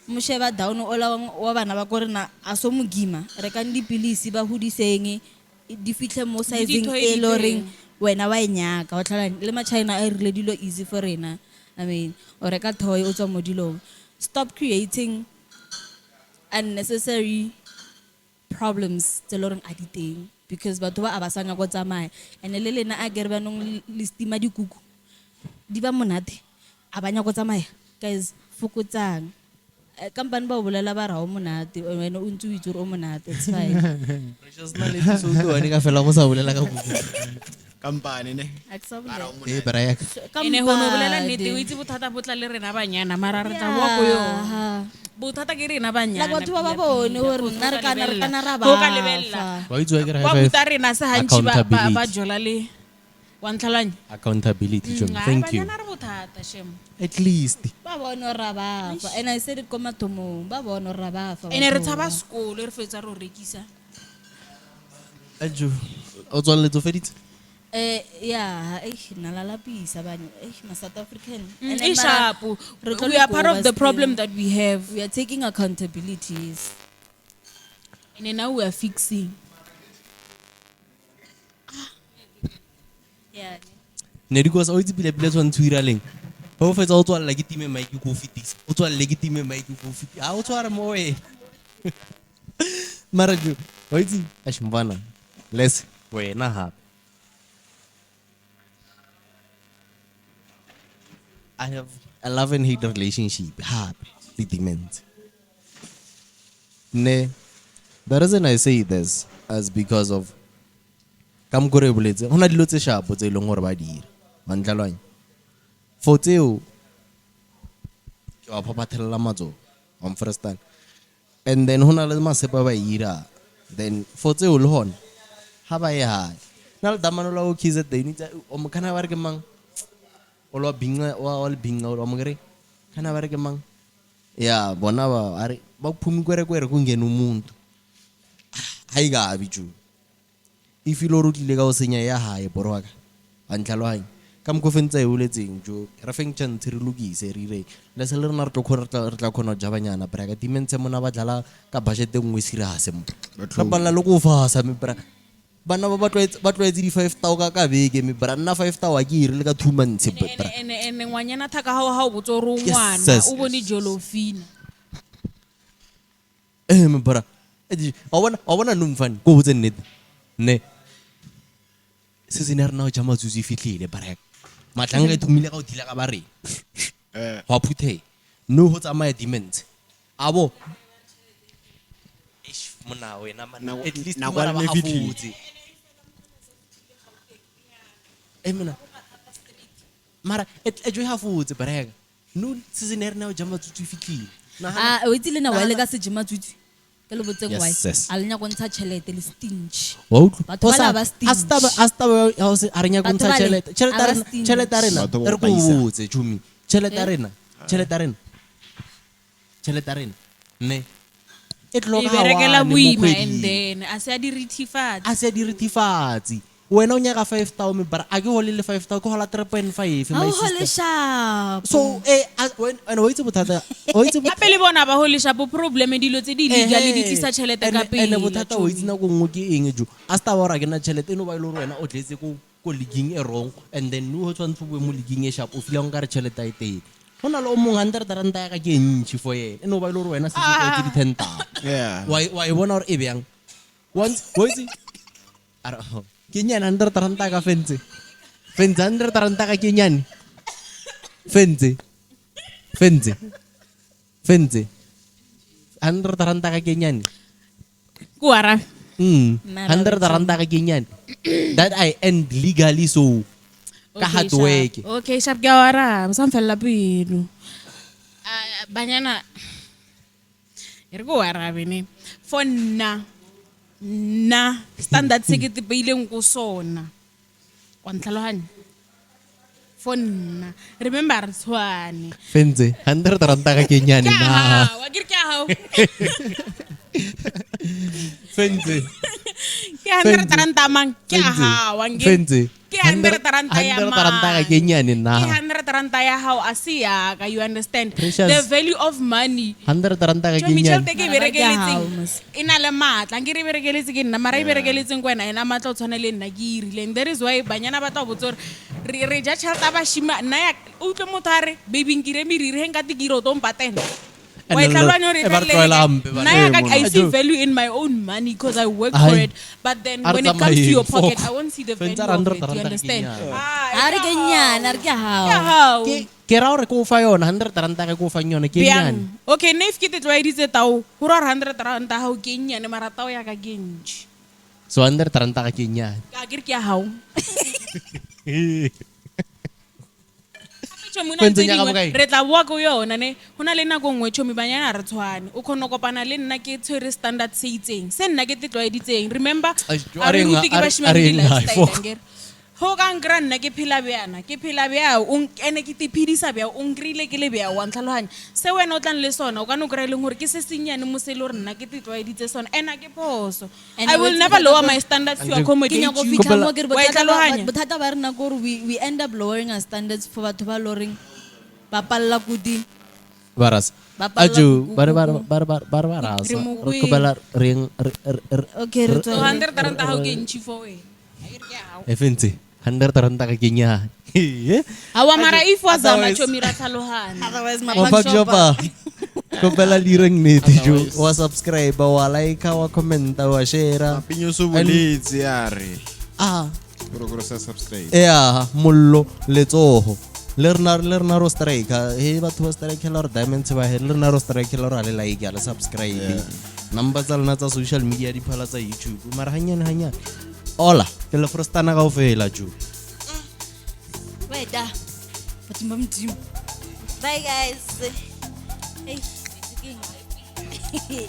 [SPEAKER 2] mosheba down ola wa bana ba ko rena a so mogima re kan dipilisi ba hudiseng di fitlhe mo sizing
[SPEAKER 3] dithoy
[SPEAKER 2] e
[SPEAKER 3] di
[SPEAKER 2] loring
[SPEAKER 3] teng.
[SPEAKER 2] wena wa enyaka o tlhala le ma China a rile dilo easy for rena I mean o reka toy o tswa mo dilong stop creating unnecessary problems tse loring a di teng because batho ba abasanya go tsamaya and le lena a gerba nong listima dikuku di ba monate a banya go tsamaya guys fokotsang kampane ba o bolela ba rao monate wena o ntse o itse o monate it's fine
[SPEAKER 1] Precious na le so to ka fela go sa bolela ka kuku
[SPEAKER 4] kampane ne
[SPEAKER 1] Brian
[SPEAKER 3] ene hono bolela nnete o itse bothata botla le rena banyana mara re tla bua ko yo bothata ke rena banyana
[SPEAKER 2] la batho ba ba bone hore nna re kana ra ba
[SPEAKER 3] Ho ka lebella
[SPEAKER 1] wa itse wa ke
[SPEAKER 3] ba
[SPEAKER 1] high
[SPEAKER 3] buta
[SPEAKER 1] five
[SPEAKER 3] rena se hantsi ba
[SPEAKER 1] Accountability.
[SPEAKER 3] jola le wa ntlhalanya
[SPEAKER 1] accountability John thank you
[SPEAKER 3] banyana re bothata shem
[SPEAKER 1] at least
[SPEAKER 2] ba bone ra ba fa and I said it ko mathomong ba bone ra ba fa
[SPEAKER 3] ene re tshaba sekolo re fetsa ro rekisa
[SPEAKER 1] Ajo o tswang letso feditse
[SPEAKER 2] yeah nalalapisa banye ma South African
[SPEAKER 3] Mm,
[SPEAKER 2] And then
[SPEAKER 3] e
[SPEAKER 2] mara-
[SPEAKER 3] sharp.
[SPEAKER 2] re tlo
[SPEAKER 3] We are
[SPEAKER 2] le
[SPEAKER 3] part
[SPEAKER 2] go
[SPEAKER 3] of
[SPEAKER 2] ba
[SPEAKER 3] the
[SPEAKER 2] still.
[SPEAKER 3] problem that we have
[SPEAKER 2] We are taking accountabilities.
[SPEAKER 3] and now we are fixing
[SPEAKER 2] Yeah.
[SPEAKER 1] ne di kwa sa o itse pile tshwantse o iraleng ba o fetsa o tswalla ke time mic go fitisa o tswalle ke time mic go fitisa a o tswara mo we mara jo o itse a shimbana les wena ha I have a love and hate relationship happy with demons ne the reason I say this is because of kam gore boletse hona dilo tse shapo tse ileng gore ba dira mantlalwanya for tseo ke wa phaphathela matso on first time and then hona le masepa ba ira then for tseo le hona ha ba ye hae na le damano la o kize teng o mo kana ba re ke mang o lo binga o le binga o mo gere kana ba re ke mang ya bona ba are ba phumi kwere go ngena umuntu hayi gabi ju if you lo rutlile ka o senya ya hae borwaka a ntlhalwanya ka mokofentsa e boletseng jo re feng chance re lokise re ire le se le rena re tla khona jabanyana bra ka dimense mona ba dlala ka budget engwe serious mo ba balla le go fasa me bra bana ba tlwaetse di 5000 ka beke me bra nna 5000 a ke ire le ka 2 months bra
[SPEAKER 3] ene ngwanyana thaka ha o botso ro ngwana
[SPEAKER 1] Yes.
[SPEAKER 3] o bone jolofina
[SPEAKER 1] me bra a bona no mfane go botse nnete ne se se ne re na o jama tsutsi fitlhile bra matlanga e thumile ka o dila ka ba re wa phuthe no ho tsamaya demons abo mona wena man at least
[SPEAKER 4] na
[SPEAKER 1] mara
[SPEAKER 4] kwa
[SPEAKER 1] ba
[SPEAKER 4] le fitlhile.
[SPEAKER 1] hafutse mona mara e jo hafutse brega no se se ne re na o jama tsutsi fitlhile
[SPEAKER 2] O itse le na wa ile ka sejima tsutsi ke le botseng why
[SPEAKER 1] Yes, yes.
[SPEAKER 2] a lenya go ntsha tšhelete le stinch
[SPEAKER 1] wa utlwa
[SPEAKER 2] Batho ba la ba stingy.
[SPEAKER 1] a re nyaka go ntsha
[SPEAKER 2] Batho bale,
[SPEAKER 1] tšhelete ya rena
[SPEAKER 4] Batho ba
[SPEAKER 1] re ko
[SPEAKER 4] paisa.
[SPEAKER 1] botse tšhomi tšhelete ya rena ne e tlo
[SPEAKER 3] e
[SPEAKER 1] ka
[SPEAKER 3] berekela
[SPEAKER 1] one mo
[SPEAKER 3] boima
[SPEAKER 1] kgweding.
[SPEAKER 3] and then a se a di rethifatse
[SPEAKER 1] a se di retifatse wena o nyaka 5000 me bara a ke hole le 5000 ke hola 3.5
[SPEAKER 2] ha
[SPEAKER 1] my
[SPEAKER 2] o hole
[SPEAKER 1] sister
[SPEAKER 2] sharp
[SPEAKER 1] so when o itse bothata o itse
[SPEAKER 3] gape le bona ba holisha bo problem dilo tse di legal di tlisa tšhelete ka pele
[SPEAKER 1] ene bothata o itse na go ngwe ke eng jo a sta ba ra ke na tšhelete eno ba ile re wena o tletse ko leaguing e wrong and then no ho tshwantse bo mo leaguing e sharp o fila ngare tšhelete a teng hona le o mong 100 rand ya ka ke ntši for yena eno ba ile re wena se se ke di 10000
[SPEAKER 4] yeah
[SPEAKER 1] wa e bona gore e bjang once o itse ara ke nyana 100 rand ka fence 100 rand ka ke nyane fence 100 rand ka ke nyane
[SPEAKER 3] kuara
[SPEAKER 1] 100 rand ka ke nyane that I end legally so ka hard work
[SPEAKER 3] okay sharp ke wara msamfella pelo banyana e re ko arabe ne for nna standard se ke te beileng ko sona wa ntlhalohanya for nna remember re tshwane
[SPEAKER 1] Fenze 100 ranta ka kenyane na.
[SPEAKER 3] wa ke re ke a hao
[SPEAKER 1] Fenze.
[SPEAKER 3] ke 100 ranta mang ke a hao
[SPEAKER 1] Fenze.
[SPEAKER 3] ke 100 ranta ya
[SPEAKER 1] 100 ranta ka kenyane
[SPEAKER 3] ke
[SPEAKER 1] na.
[SPEAKER 3] 100 ranta ya hao asiyaka you understand
[SPEAKER 1] Precious.
[SPEAKER 3] the value of money
[SPEAKER 1] 100 ranta ka
[SPEAKER 3] Michelle
[SPEAKER 1] kenyane.
[SPEAKER 3] te ke
[SPEAKER 2] Mara ba ke hao,
[SPEAKER 3] berekeletseng
[SPEAKER 2] mos.
[SPEAKER 3] e na le matla nke re berekeletse ke nna mara e berekeletseng ko wena ena matla o tshwana le nna ke irileng that is why banyana ba tla botse gore re ja tšhelete a bashima nna ya o utlwe motho a re baby nkire meriri he nka tikiro o tlo mpatela
[SPEAKER 1] And
[SPEAKER 3] wa e
[SPEAKER 1] then
[SPEAKER 3] tlhaloganya gore e
[SPEAKER 1] e ba
[SPEAKER 3] tla
[SPEAKER 1] re tlwaela
[SPEAKER 3] le-
[SPEAKER 1] hampe ba.
[SPEAKER 3] nna ya ka I see
[SPEAKER 1] Ajo.
[SPEAKER 3] value in my own money because I work for
[SPEAKER 1] Ai.
[SPEAKER 3] it but then
[SPEAKER 1] A re
[SPEAKER 3] when it comes to your
[SPEAKER 1] tsamaye,
[SPEAKER 3] pocket
[SPEAKER 1] fo.
[SPEAKER 3] I won't see the
[SPEAKER 1] Fentse
[SPEAKER 3] value of
[SPEAKER 1] 100
[SPEAKER 3] it you
[SPEAKER 1] ranta ka
[SPEAKER 3] understand
[SPEAKER 1] kenyane.
[SPEAKER 2] A re kenyana, a re ke
[SPEAKER 3] Ke
[SPEAKER 2] hao.
[SPEAKER 3] hao.
[SPEAKER 1] Ke ra hore ke o fa yona 100 ranta ka ke o fa yona ke
[SPEAKER 3] Bjang.
[SPEAKER 1] nyane.
[SPEAKER 3] Okay, ne if ke te tlwaeditse tao go ra 100 ranta hao ke nnyane mara tao ya ka ke ntši
[SPEAKER 1] So 100 ranta ka kenyane.
[SPEAKER 3] ka ke re ke a hao Chomi,
[SPEAKER 1] Fentse
[SPEAKER 3] tse
[SPEAKER 1] nyaka
[SPEAKER 3] dingwe,
[SPEAKER 1] bokae?
[SPEAKER 3] re tla bua ko yona ne go na le nako nngwe chomi banyana re tshwane o kgona go kopana le nna ke tshwere standard se itseng se nna ke te tlwaeditseng remember
[SPEAKER 1] Ai,
[SPEAKER 3] a re
[SPEAKER 1] a reng-
[SPEAKER 3] rute ke
[SPEAKER 1] a re-
[SPEAKER 3] bashimane
[SPEAKER 1] a reng
[SPEAKER 3] ke
[SPEAKER 1] hai,
[SPEAKER 3] lifestyle
[SPEAKER 1] fo.
[SPEAKER 3] ankere go ka nkry-a nna ke phela bjao ene ke tephedisa bjao o nkry-ile ke le bjao wa ntlhaloganya se wena o tlang le sona o ka no kry-a e leng gore ke se sennyane mo se e le gore nna ke te tlwaeditse sona and a ke phoso
[SPEAKER 2] And
[SPEAKER 3] I will
[SPEAKER 2] what's
[SPEAKER 3] never
[SPEAKER 2] the-
[SPEAKER 3] lower my standards to
[SPEAKER 1] Andre,
[SPEAKER 3] accommodate
[SPEAKER 2] Ke nyako
[SPEAKER 3] you
[SPEAKER 2] fitlha mo ke re
[SPEAKER 3] Wa e tlhaloganya?
[SPEAKER 2] bothata ba rena ko gore we end up lowering our standards for batho ba loreng ba palla kudi.
[SPEAKER 1] Baras.
[SPEAKER 2] Ba palla
[SPEAKER 1] Aju,
[SPEAKER 2] kuku.
[SPEAKER 1] baras.
[SPEAKER 3] Re mo
[SPEAKER 1] Re ko bala ring
[SPEAKER 2] Okay, re
[SPEAKER 3] So
[SPEAKER 2] tswa.
[SPEAKER 3] 100 ranta hao ke ntši for wena A ke re ke a hao.
[SPEAKER 1] e Fentse 100 ranta ka kenyane.
[SPEAKER 3] Awa mara if wa zama
[SPEAKER 1] Otherwise-
[SPEAKER 3] chomi ra tlhaloganya
[SPEAKER 2] Otherwise, my
[SPEAKER 1] Wa
[SPEAKER 2] pack shop.
[SPEAKER 1] PARKSHOP ko bala direng nete jo wa subscribe wa like wa comment wa share.
[SPEAKER 4] pinyo so boletse ya re
[SPEAKER 1] Ah,
[SPEAKER 4] gore sa subscribe
[SPEAKER 1] ea mollo letsogo le rena ro strike he batho ba strike la re diamonds ba he le rena ro strike la ro ale like ya le subscribe number tsa lena tsa social media di phala tsa YouTube mara hanyane ola ke le frostana ka o fela jo
[SPEAKER 2] Wait, but bye guys. Hey,